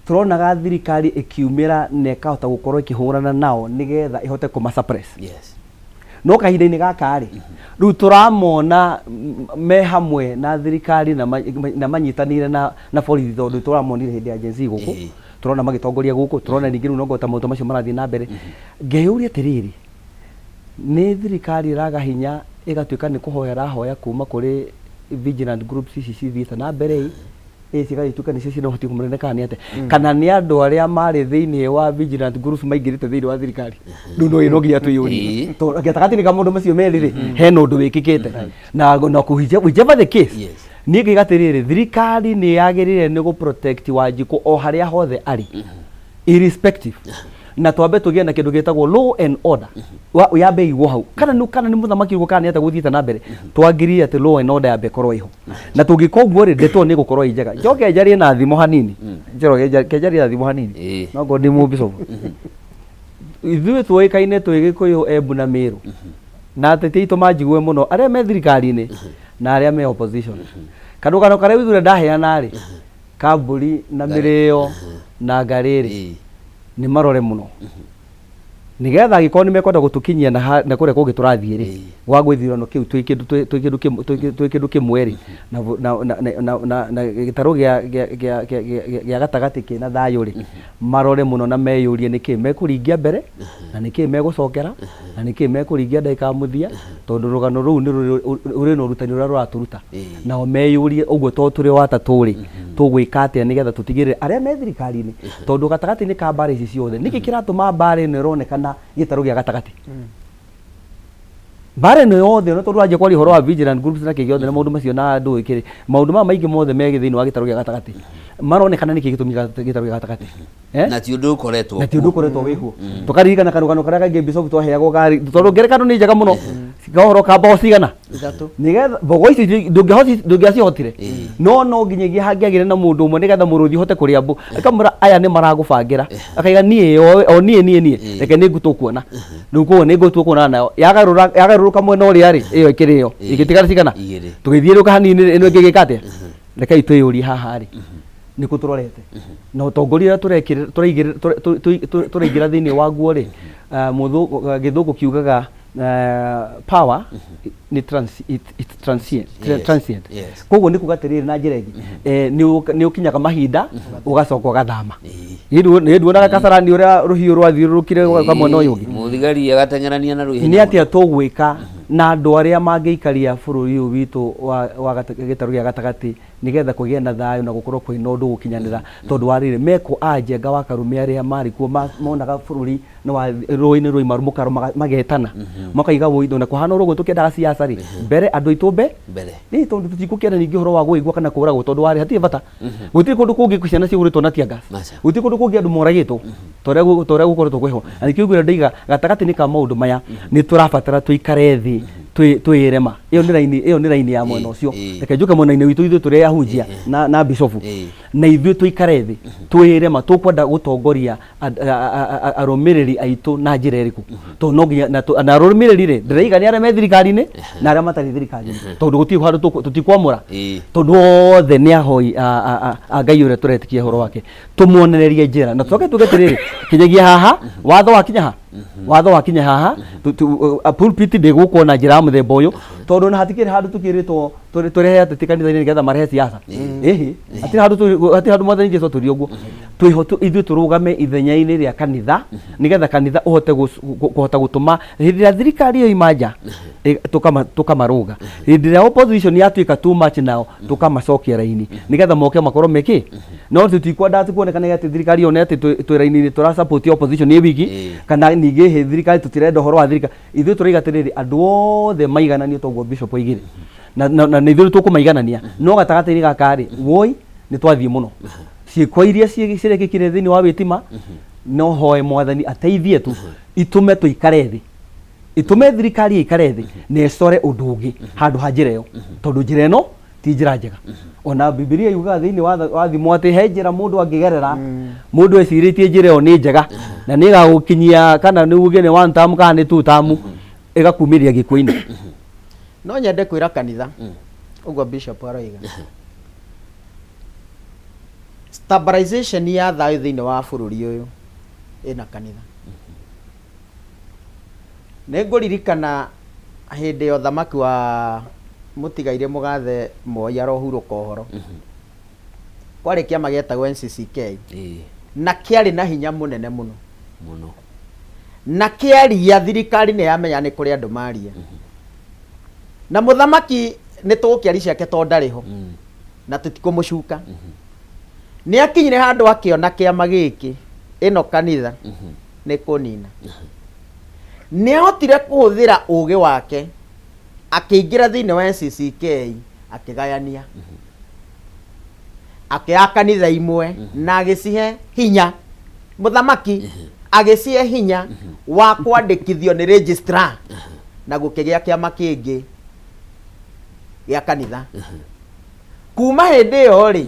turonaga thirikari ikiumĩra na ĩkahota gũkorwo ĩkĩhũrana nao nĩgetha ĩhote kũma suppress. No kahinda-inĩ gaka rĩ, rĩu tũramona me hamwe na thirikari na manyitanĩire na borithi, tondũ tũramonire hĩndĩ ya Gen Z gũkũ, turona magĩtongoria gũkũ, turona ningĩ rĩu no ta maũndũ macio marathiĩ na mbere. Ngeyũria atĩrĩrĩ, nĩ thirikari ĩraga hinya ĩgatuĩka nĩ kũhoya rahoya kuma kũrĩ vigilant groups ici cithiĩte na mbere cigagĩtuĩka nĩcio ciĩna ũhoti mũnene kana nĩ atĩa, kana nĩ andũ arĩa marĩ thĩinĩ wa vigilant groups maingĩrĩte thĩinĩ wa thirikari? Rĩu no nginya twĩyũrie, gatagatĩ-inĩ ka maũndũ macio merĩ rĩ, hena ũndũ wĩkĩkĩte, na whichever the case, niĩ ngĩiga atĩrĩrĩ, thirikari nĩ yagĩrĩire nĩ gũ-protect Wanjikũ o harĩa hothe arĩ, irrespective, na twambe tũgĩe na kĩndũ gĩtagwo law and order, yambe igwo hau, kana nĩ mũthamaki uguo kana nĩ atĩa gũthiĩte na mbere, twagĩrĩire atĩ law and order yambe ĩkorwo iho, na tũngĩka ũguo rĩ, ndeto nĩ gũkorwo i njega. Njoke njarie na thimo hanini, njarie na thimo hanini, no ngo ndĩ mũbicobu. Ithuĩ tũĩkaine twĩ Gĩkũyũ, Embu na Mĩrũ, na ateti aitũ manjigue mũno, arĩa me thirikari-inĩ na arĩa me opposition. Karũgano karĩa ithuĩ ndaheana rĩ, Kambũri na Mĩrĩo na Ngarĩrĩ nĩ marore mũno, nigetha angĩkorwo nĩ mekwenda gũtũkinyia na kũrĩa kũngĩ tũrathiĩ rĩ, wa gwĩthurano kĩu twĩ kĩndũ kĩmwe rĩ, na gĩtarũ gĩa gatagatĩ kĩna thayũ rĩ, marore mũno na meyũrie nĩkĩ mekũringia mbere na nĩkĩ megũcokera na nĩkĩ mekũringia ndagĩka mũthia, tondũ rũgano rũu rũrĩ na ũrutani ũrĩa rũratũruta, nao meyũrie ũguo to tũrĩ o atatũ rĩ, tũgwĩka atĩa nĩgetha tũtigĩrĩre arĩa me thirikari-inĩ, tondũ gatagatĩ-inĩ ka mbara ici ciothe nĩkĩ kĩratũma mbara ĩno ĩronekana gĩtarũ gĩa gatagatĩ? Mbara ĩno yothe no tondũ wanjia kwaria ũhoro wa vigilant groups na kĩgĩothe na maũndũ macio na andũ ĩkĩrĩ, maũndũ maya maingĩ mothe me thĩinĩ wa gĩtarũ gĩa gatagatĩ, maronekana nĩkĩ gĩtũmi gĩtarũ gĩa gatagatĩ, na ti ũndũ ũkoretwo wĩkuo. Tũkaririkana karũgano karĩa kaingĩ Bishop twaheagwo gari, tondũ ngerekano nĩ njega mũno, gahoro ka mbogo cigana, nĩgetha mbogo ici ndũngĩacihotire, no nginyagia hangĩagĩre na mũndũ ũmwe nĩgetha mũrũthi hote kũrĩa mbũ, akamwĩra aya nĩ maragũbangĩra, akaiga niĩ reke nĩ ngũtũ kuona, rĩu koguo nĩ ngũtũ kuona nayo, yagarũrũka mwena ũrĩa rĩ, ĩyo ĩkĩrĩyo igĩtigara cigana, tũgĩthiũrũka hanini ĩno ĩngĩ ĩgĩka atĩa? Rekei twĩyũrie haha rĩ, nĩkũ tũrorete na ũtongoria tũraingĩra thĩinĩ waguo rĩ, Gĩthũngũ kiugaga power ni transient. Koguo nĩ kuga atĩrĩrĩ na njĩra ĩngĩ, nĩ ũkinyaga mahinda ũgacoka ũgathama. Nĩ nduonaga Kasarani ũrĩa rũhiũ rwathiũrũrũkire kwa mwena ũyũ ũngĩ, mũthigari agateng'erania na rũhiũ. Nĩ atĩa tũgwĩka na andũ arĩa mangĩikaria bũrũri ũyũ witũ wa gĩtarũ gĩa gatagatĩ nigetha kũgĩe na thayũ na gũkorwo kwĩna ũndũ gũkinyanĩra, tondũ warĩrĩ meko Njenga wa Karume arĩa marĩ kuo monaga bũrũri rũĩ-inĩ rũi mũkaro magetana makaiga wũindo na kũhana ũguo tũkĩendaga siasa rĩ, mbere andũ aitũ mbere nĩ tondũ tũtikũkĩenda ningĩ ũhoro wa gũigua kana kũragwo, tondũ warĩ hatirĩ bata, gũtirĩ kũndũ kũngĩ ciana ciũrĩtwo na tear gas, gũtirĩ kũndũ kũngĩ andũ moragĩtwo torĩa gũkoretwo kwĩho. Na nĩkĩo ngwĩra ndaiga gatagatĩ-inĩ ka maũndũ maya nĩ tũrabatara tũikare thĩ twĩrema. Ĩyo nĩ raini ya mwena ũcio, reke njuke mwena-inĩ witũ ithuĩ tũrĩ ahunjia na Bishop, na ithuĩ tũikare thĩ twĩrema, tũkwenda gũtongoria arũmĩrĩri aitũ na njĩra ĩrĩkũ, tondũ no nginya na arũmĩrĩri rĩ, ndĩraiga nĩ arĩa me thirikari-inĩ na arĩa matarĩ thirikari-inĩ, tondũ gũtirĩ handũ tũtikwamũra, tondũ othe nĩ ahoi a Ngai ũrĩa tũretĩkia ũhoro wake, tũmuonererie njĩra na tũcoke tuge atĩrĩrĩ, kinyagia haha watho wakinya haha pulpit ndĩgũkwo na njĩra ya mũthemba ũyũ, tondũ na hatikĩrĩ handũ tũkĩrĩtwo tũrehe ateti kanitha-inĩ nĩgetha marehe siasa, hatirĩ handũ mwathani Jesũ atũria ũguo. ithuĩ tũrũgame ithenya-inĩ rĩa kanitha nigetha kanitha ũhote kũhota gũtũma hĩndĩ ĩrĩa thirikari ĩyo imanja tũkamarũga, hĩndĩ ĩrĩa opposition yatuĩka too much nao tũkamacokia raini nigetha moke makorwo meki no tũtikwenda atĩ kuonekana atĩ thirikari yone atĩ twĩ raini-inĩ tũra support opposition nĩ wiki kana ningĩ thirikari tũtirenda ũhoro wa thirikari. Ithuĩ tũraiga atĩrĩrĩ, andũ othe maigananio toguo Bishop oigire na nĩ ithuĩ tũkũmaiganania, no gatagatĩ-inĩ gaka rĩ woi nĩ twathiĩ mũno ciĩko iria cirekĩkire thĩinĩ wa wĩtima no hoe Mwathani ateithie tu itume tũikare thĩ, itume thirikari ikare thĩ na ĩcore ũndũ ũngĩ handũ ha njĩra ĩyo, tondũ njĩra ĩno ti njĩra njega. Ona Biblia yugaga thĩinĩ wa thimo atĩ he njĩra mũndũ angĩgerera mũndũ ecirĩtie njĩra ĩyo nĩ njega na nĩ ĩgagũkinyia kana nĩ uge nĩ one term kana nĩ two term ĩgakumĩria gĩko-inĩ. No nyende kwĩra kanitha ũguo Bishop aroiga stabilization ya thayũ thĩinĩ wa bũrũri ũyũ ĩna kanitha. Nĩ ngũririkana hĩndĩ ya ũthamaki wa mũtigaire mũgathe Moi arohurũka ũhoro, kwarĩ kĩama gĩetagwo NCCK na kĩarĩ na hinya mũnene mũno na kĩaria thirikari nĩ yamenya nĩ kũrĩ andũ maria na mũthamaki nĩ tũgũkĩari ciake tondũ ndarĩ ho na tũtikũmũcuka. Nĩ akinyire handũ akĩona kĩama gĩkĩ ĩno kanitha nĩ kũnina, nĩ ahotire kũhũthĩra ũgĩ wake akĩingĩra thĩinĩ wa NCCK akĩgayania akĩoya kanitha imwe na agĩcihe hinya, mũthamaki agĩcihe hinya wa kwandĩkithio nĩ registrar na gũkĩgĩa kĩama kĩngĩ gĩa kanitha. Kuma hĩndĩ ĩyo rĩ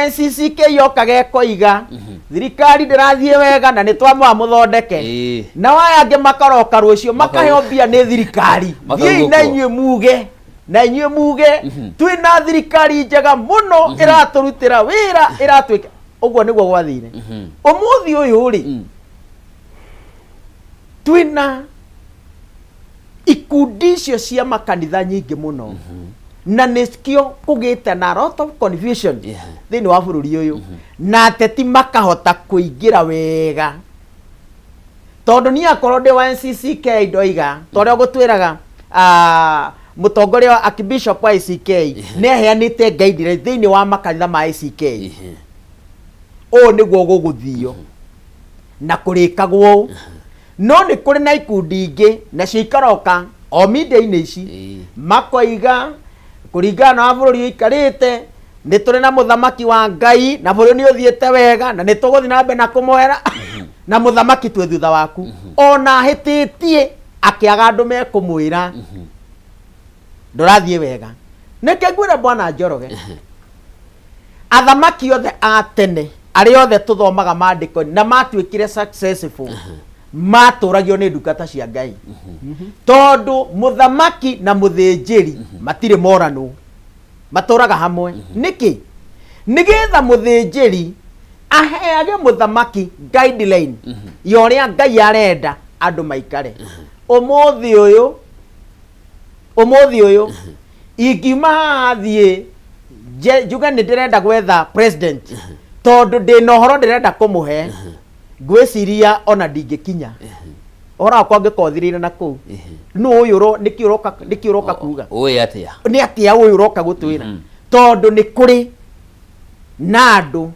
NCCK yoka gekoiga thirikari ndĩrathiĩ wega na nĩ twamũha mũthondeke na waya angĩ makaroka rũciũ makaheo mbia nĩ thirikari, thiĩ na inyuĩ muge na inyuĩ muge twĩna thirikari njega mũno ĩratũrutĩra wĩra ĩratwĩka ũguo nĩguo gwathire. Ũmũthĩ ũyũ rĩ twĩna ikundi icio cia makanitha nyingĩ mũno na nĩkĩo kũgĩte na lot of confusion thĩinĩ wa bũrũri ũyũ na ateti makahota kũingĩra wega, tondũ niĩ akorwo ndĩ wa NCCK ndoiga tondũ gũtwĩraga mũtongoria wa Archbishop wa ICK nĩ aheanĩte guidelines thĩinĩ wa makanitha ma ICK ũũ nĩguo gũgũthio na kũrĩkagwo. No nĩ kũrĩ na ikundi ingĩ na cikaroka o media-inĩ ici makoiga kũringana na bũrũri ũikarĩte nĩ tũrĩ na mũthamaki wa Ngai na bũrũri nĩ ũthiĩte wega na nĩ tũgũthiĩ na mbere na kũmwera na mũthamaki twĩ thutha waku, ona hĩtĩtie akĩaga andũ mekũmwĩra ndũrathiĩ wega. Nĩkĩ ngwĩra Bwana Njoroge athamaki othe a tene arĩa othe tũthomaga maandĩko na matuĩkire successful matũragio nĩ ndungata cia Ngai, tondũ mũthamaki na mũthĩnjĩri matirĩ morano matũraga hamwe. Nĩkĩ? Nĩgetha mũthĩnjĩri aheage mũthamaki guideline ya ũrĩa Ngai arenda andũ maikare. Ũmũthĩ ũyũ ingiuma haha thiĩ njuge nĩ ndĩrenda gwetha president tondũ ndĩna ũhoro ndĩrenda kũmũhe, ngwĩciria ona ndingĩkinya ũhoro wakwa ngĩkothirĩire na kũu. Nũ ũyũ nĩkĩ ũroka kuga ũĩ atĩa nĩ atĩa ũyũ ũroka gũtwĩra, tondũ nĩ kũrĩ na andũ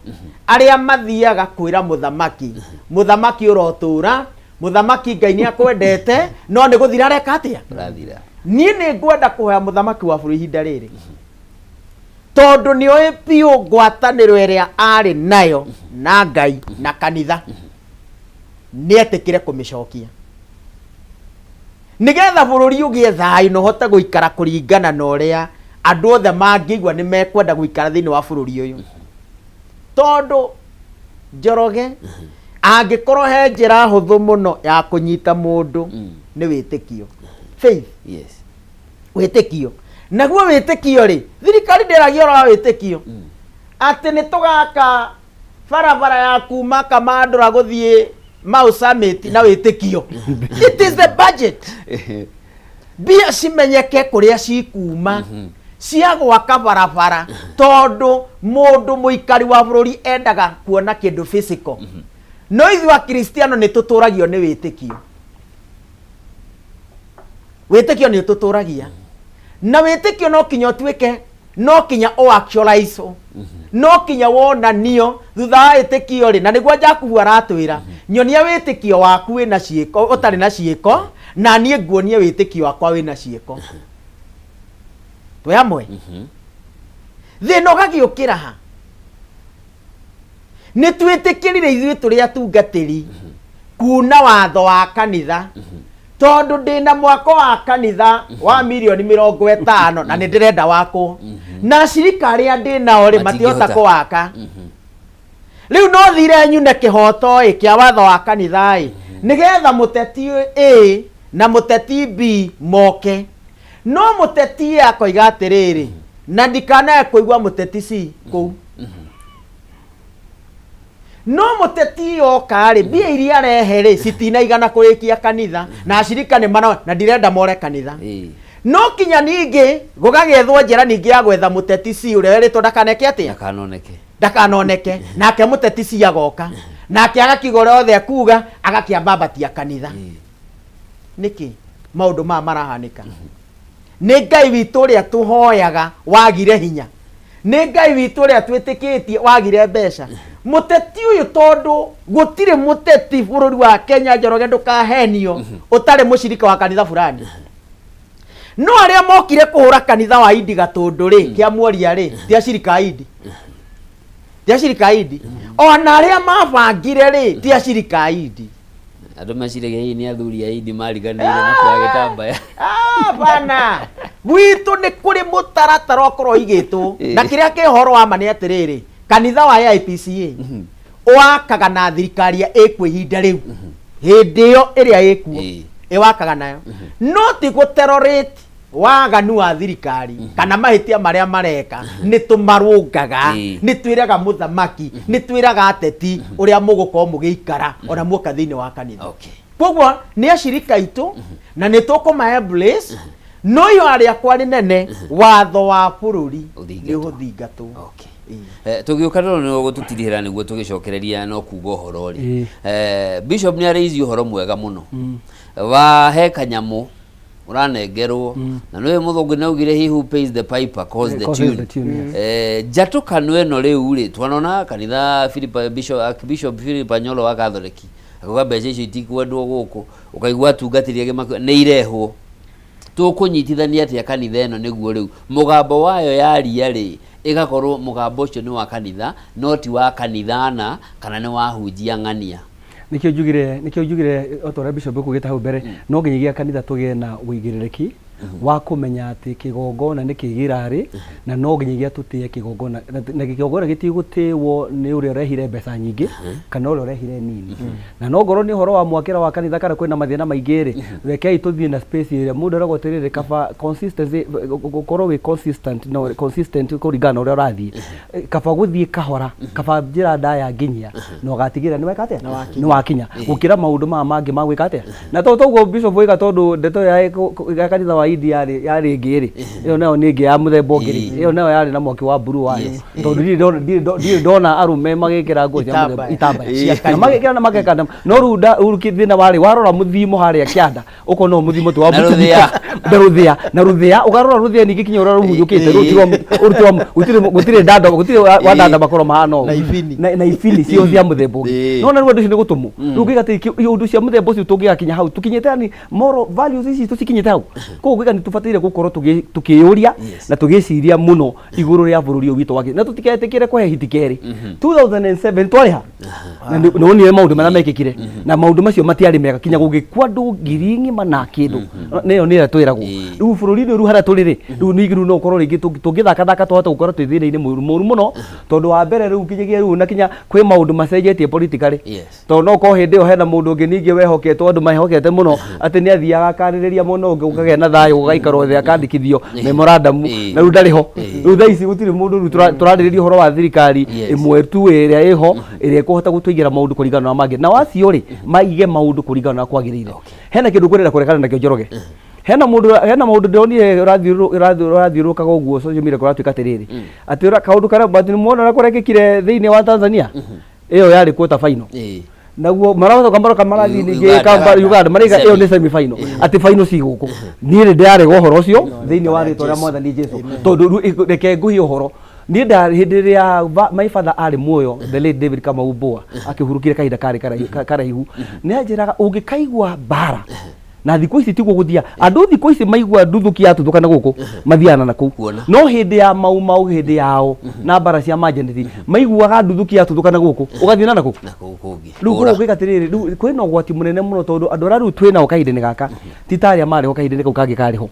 arĩa mathiaga kwĩra mũthamaki mũthamaki ũrotũra, mũthamaki Ngai nĩ akwendete no nĩ gũthira areka atĩa ũrathira. Niĩ nĩ ngwenda kũhoya mũthamaki wa bũrũri ihinda rĩrĩ tondũ nĩ oĩ biũ ngwatanĩro ĩrĩa arĩ nayo na Ngai na kanitha nĩ etĩkire kũmĩcokia nĩgetha bũrũri ũgĩe thayũ na ũhote gũikara kũringana na ũrĩa andũ othe mangĩigua nĩ mekwenda gũikara thĩinĩ wa bũrũri ũyũ. Tondũ Njoroge angĩkorwo he njĩra hũthũ mũno ya kũnyita mũndũ nĩ wĩtĩkio, faith, wĩtĩkio. Naguo wĩtĩkio rĩ thirikari ndĩragia ũhoro wa wĩtĩkio atĩ nĩ tũgaka barabara ya kuma Kamandũra gũthiĩ Mau Summit na wĩtĩkio. It is the budget. Mbia cimenyeke kũrĩa cikuma cia gwaka barabara tondu mundu muikari wa bururi endaga kuona kindu physical. No ithu a Kristiano ni tuturagio ni witikio. Witikio ni tuturagia. Na witikio no kinya twike, no kinya o actualize. No kinya wonanio thutha wa witikio ri, na niguo Jakubu aratwira nyonia witikio waku wina ciiko utari na ciiko, na nie nguonie witikio wakwa wina ciiko. Twe hamwe. Thina ugagiukira ha. Ni twitikirire ithuĩ tũrĩ atungatĩri kuna watho wa kanitha tondu ndina mwako wa kanitha wa milioni 50 na nĩ ndĩrenda wakwo na cirikari ndina ori matihota kuwaka. Riu no thire nyune kihoto kia watho wa kanitha nigetha muteti A na muteti B moke. No muteti akoiga atiriri na ndikana kuigwa muteti C kuu. No muteti oka ri mbia iria rehere citinaigana kurikia kanitha na acirika ni mana na ndirenda more kanitha. No kinya ningi gugagethwo njira ningi ya gwetha muteti C uria ritwo ndakaneke atia ndakanoneke nake muteti C agoka nake agakigora othe akuga agakiambabatia kanitha. Niki maundu ma marahanika. Ni Ngai witu ria tuhoyaga wagire hinya. Ni Ngai witu ria twitikitie wagire mbeca. Muteti uyu tondu gutire muteti bururi wa Kenya Njoroge ndukahenio utari mushirika wa kanitha fulani. No aria mokire kuhura kanitha wa Idi Gatundu ri kia mworia ri tia shirika Idi. Tia shirika Idi. Ona aria mabangire ri tia shirika Idi. Andu macirege hii ni athuri a Idi mariganire makwa gitambaya. Bana. Gwitu ni kuri mutaratara okoro igitwo na kiria ke horo wa mane atiriri. Kanitha wa IPCA wakaga na thirikari ikwihinda riu hindi yo iria ikuo iwakaga nayo no ti guterorate waganu wa thirikari kana mahitia maria mareka ni tumarungaga ni twiraga muthamaki ni twiraga ateti uria mugukorwo mugiikara ona muoka thiini wa kanitha. Koguo ni ashirika itu na ni tukuma embrace no yo aria kwa nene watho wa bururi ni huthingatwo. Tugiuka no gututirira niguo tugicokereria no kuga uhoro ri Bishop ni araisi uhoro mwega muno wa he kanyamu uranengerwo na niwe muthungu naugire he who pays the piper calls the tune. Jatuka no riu ri twanona kanitha Bishop Philip Anyolo wa Catholic akuga mbeca icio itikwendwo guku ukaigua tungatiria gimakwa ni irehwo tukunyitithania atia kanitha eno niguo riu mugambo wayo yaria ri igakorwo mugambo ucio ni wa kanitha no ti wa kanithana kana ni wa hunjia ng'ania. Nikio jugire otora Bishop kugita hau mbere no nginyagia kanitha tugie na uigirereki wa kumenya ati kigongona ni kigirari na no nginyagia tutie kigongona na kigongona gitigutiwo ni uri urehire mbeca nyingi kana uri urehire nini na no ngoro ni horo wa mwakira wa kanitha kana kwina mathina maingiri rekei tuthie na space ire mundu aragoterere kaba consistency gukoro we consistent kuringana uri urathie kaba guthie kahora kaba njira ndaya nginyia no gatigira ni wekate ni wakinya gukira maundu mangi magwikate na toguo Bishop wiga tondu ndeto ya kanitha wa Idi yari ngiri iyo nayo ni ngi ya muthemba ngiri iyo nayo yari na mwaki wa buru wayo tondu ndi ndona arume magikira nguo cia muthemba itambaya na magikira na magekana no ruda urukithina wari warora muthimo haria kianda uko no muthimo tu wa ruthia na ruthia ugarora ruthia ningi kinya urora ruhuyukite gutire ndanda gutire wa ndanda bakoro mahano na ifini cio cia muthemba no na ndu cini gutumu rugigati undu cia muthemba cio tungigakinya hau tukinyete ani moral values ici tucikinyete hau ko ni tufatire gukorwo tukiyuria na tugiciria muno iguru ria bururi witu wake na tutiketekire kwa hitikeri 2007 twariha na no ni maundu mana mekikire na maundu macio matiari mega kinya gugikwa ndu ngiringi mana kindu neyo ni twiragwo riu bururi ni ruhara turiri riu ni ngiru no korwo ringi tungithaka tuhota gukorwo twithire-ini muru muno tondu wa mbere riu kinyagia riu na kinya kwi maundu macenjetie politically tondu no ko hindi yo hena mundu ungi ningi wehoketwo andu mahokete muno ati ni athiaga kaniriria muno ungi ukagea na thayo ugaikaro thia kandikithio memorandum na riu ndariho riu thaici gutire mundu riu turaririria horo wa thirikari imwe tu iria iho iria kuhota gutwigira maundu kuringana na mangi na wacio ri maige maundu kuringana na kwagirire hena kindu kurira kurekana nakio Njoroge hena mundu ndonire rathiurukaga uguo social media kuratuika atiriri ati kaundu karia batini muona na kurekekire thiini wa Tanzania iyo yari quarter final naguo marathaka marathi ningi kamba Uganda mariga iyo ni semi final ati final ci guku ni ndari gohoro ucio thiini wa rito ria mwathani Jesu tondu reke nguhi uhoro ni nda hindi ria my father ari muoyo the late David Kamau Mboa akihurukire kahinda karaihu ni anjiraga ungikaigua bara na thikũ ici tiguo guthia andu thikũ ici maigua nduthuki yatuthukana guku mathiana na kuu no hindi ya mau hindi yao na bara cia majenthi maiguaga nduthuki yatuthukana guku ugathina na kuu riu ugigatiriri kwina ugwati munene muno tondu andu ara riu twina o kahinda-ini gaka titaria mari ho kahinda-ini kau kangi kariho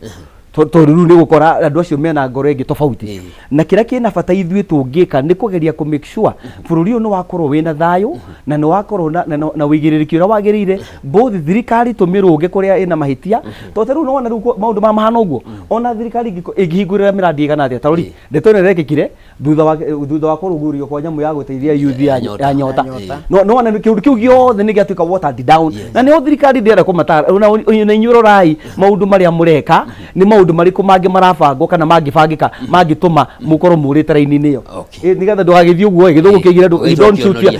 tondu riu ni gukora andu acio mena ngoro ingi tofauti na kira kina bata ithui tungika ni kugeria ku make sure bururi uyu ni wakorwo wina thayu na ni wakorwo na wigiririki ura wagirire both thirikari tumirunge kuria ina mahitia tondu riu nona riu maundu ma mahana uguo ona thirikari ingihingurira miradi igana atia tarori ndeto ne rekekire thutha wa kurugurio kwa nyamu ya guteithia youth ya nyota no ona kiundu kiu giothe ni giatuika watered down na ni thirikari ndira kumatara na inyuro rai maundu maria mureka ni maundu mariku mangi marabangwo kana mangibangika mangituma mukorwo murite raini-ini iyo nigetha ndugagithie uguo githugu kigira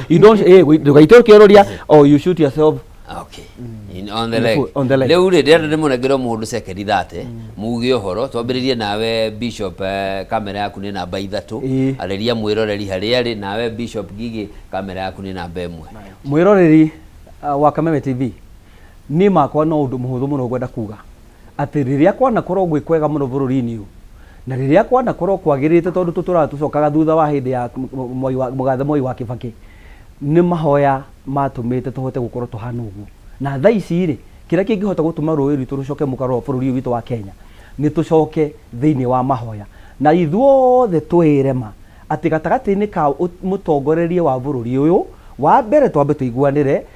you don't ndugaitwo kiroria or you shoot yourself on the leg leu rä ndä må må ndå second thate muge å horo twambä nawe Bishop kamera yaku nä namba 3 areria mwä roreri harä arä nawe Bishop Gigi kamera yaku nä namba 1 mwä roreri wa Kameme TV ni makwa no undu muhuthu muno gwenda kuga ati riria kwana korwo gwi kwega muno bururi-ini uyu na riria kwana korwo kwagirite tondu tutura tucokaga thutha wa hindi ya mugathe Moi wa Kibaki ni mahoya matumite tuhote gukorwo tuhana uguo na thaa ici ri kira kingihota gutuma rũĩ rwitũ rucoke mũkaro bũrũri witũ wa Kenya ni tucoke thiini wa mahoya na ithuothe twirema ati gatagati-ini ka mutongorerie wa bũrũri ũyũ wa mbere twambe tuiguanire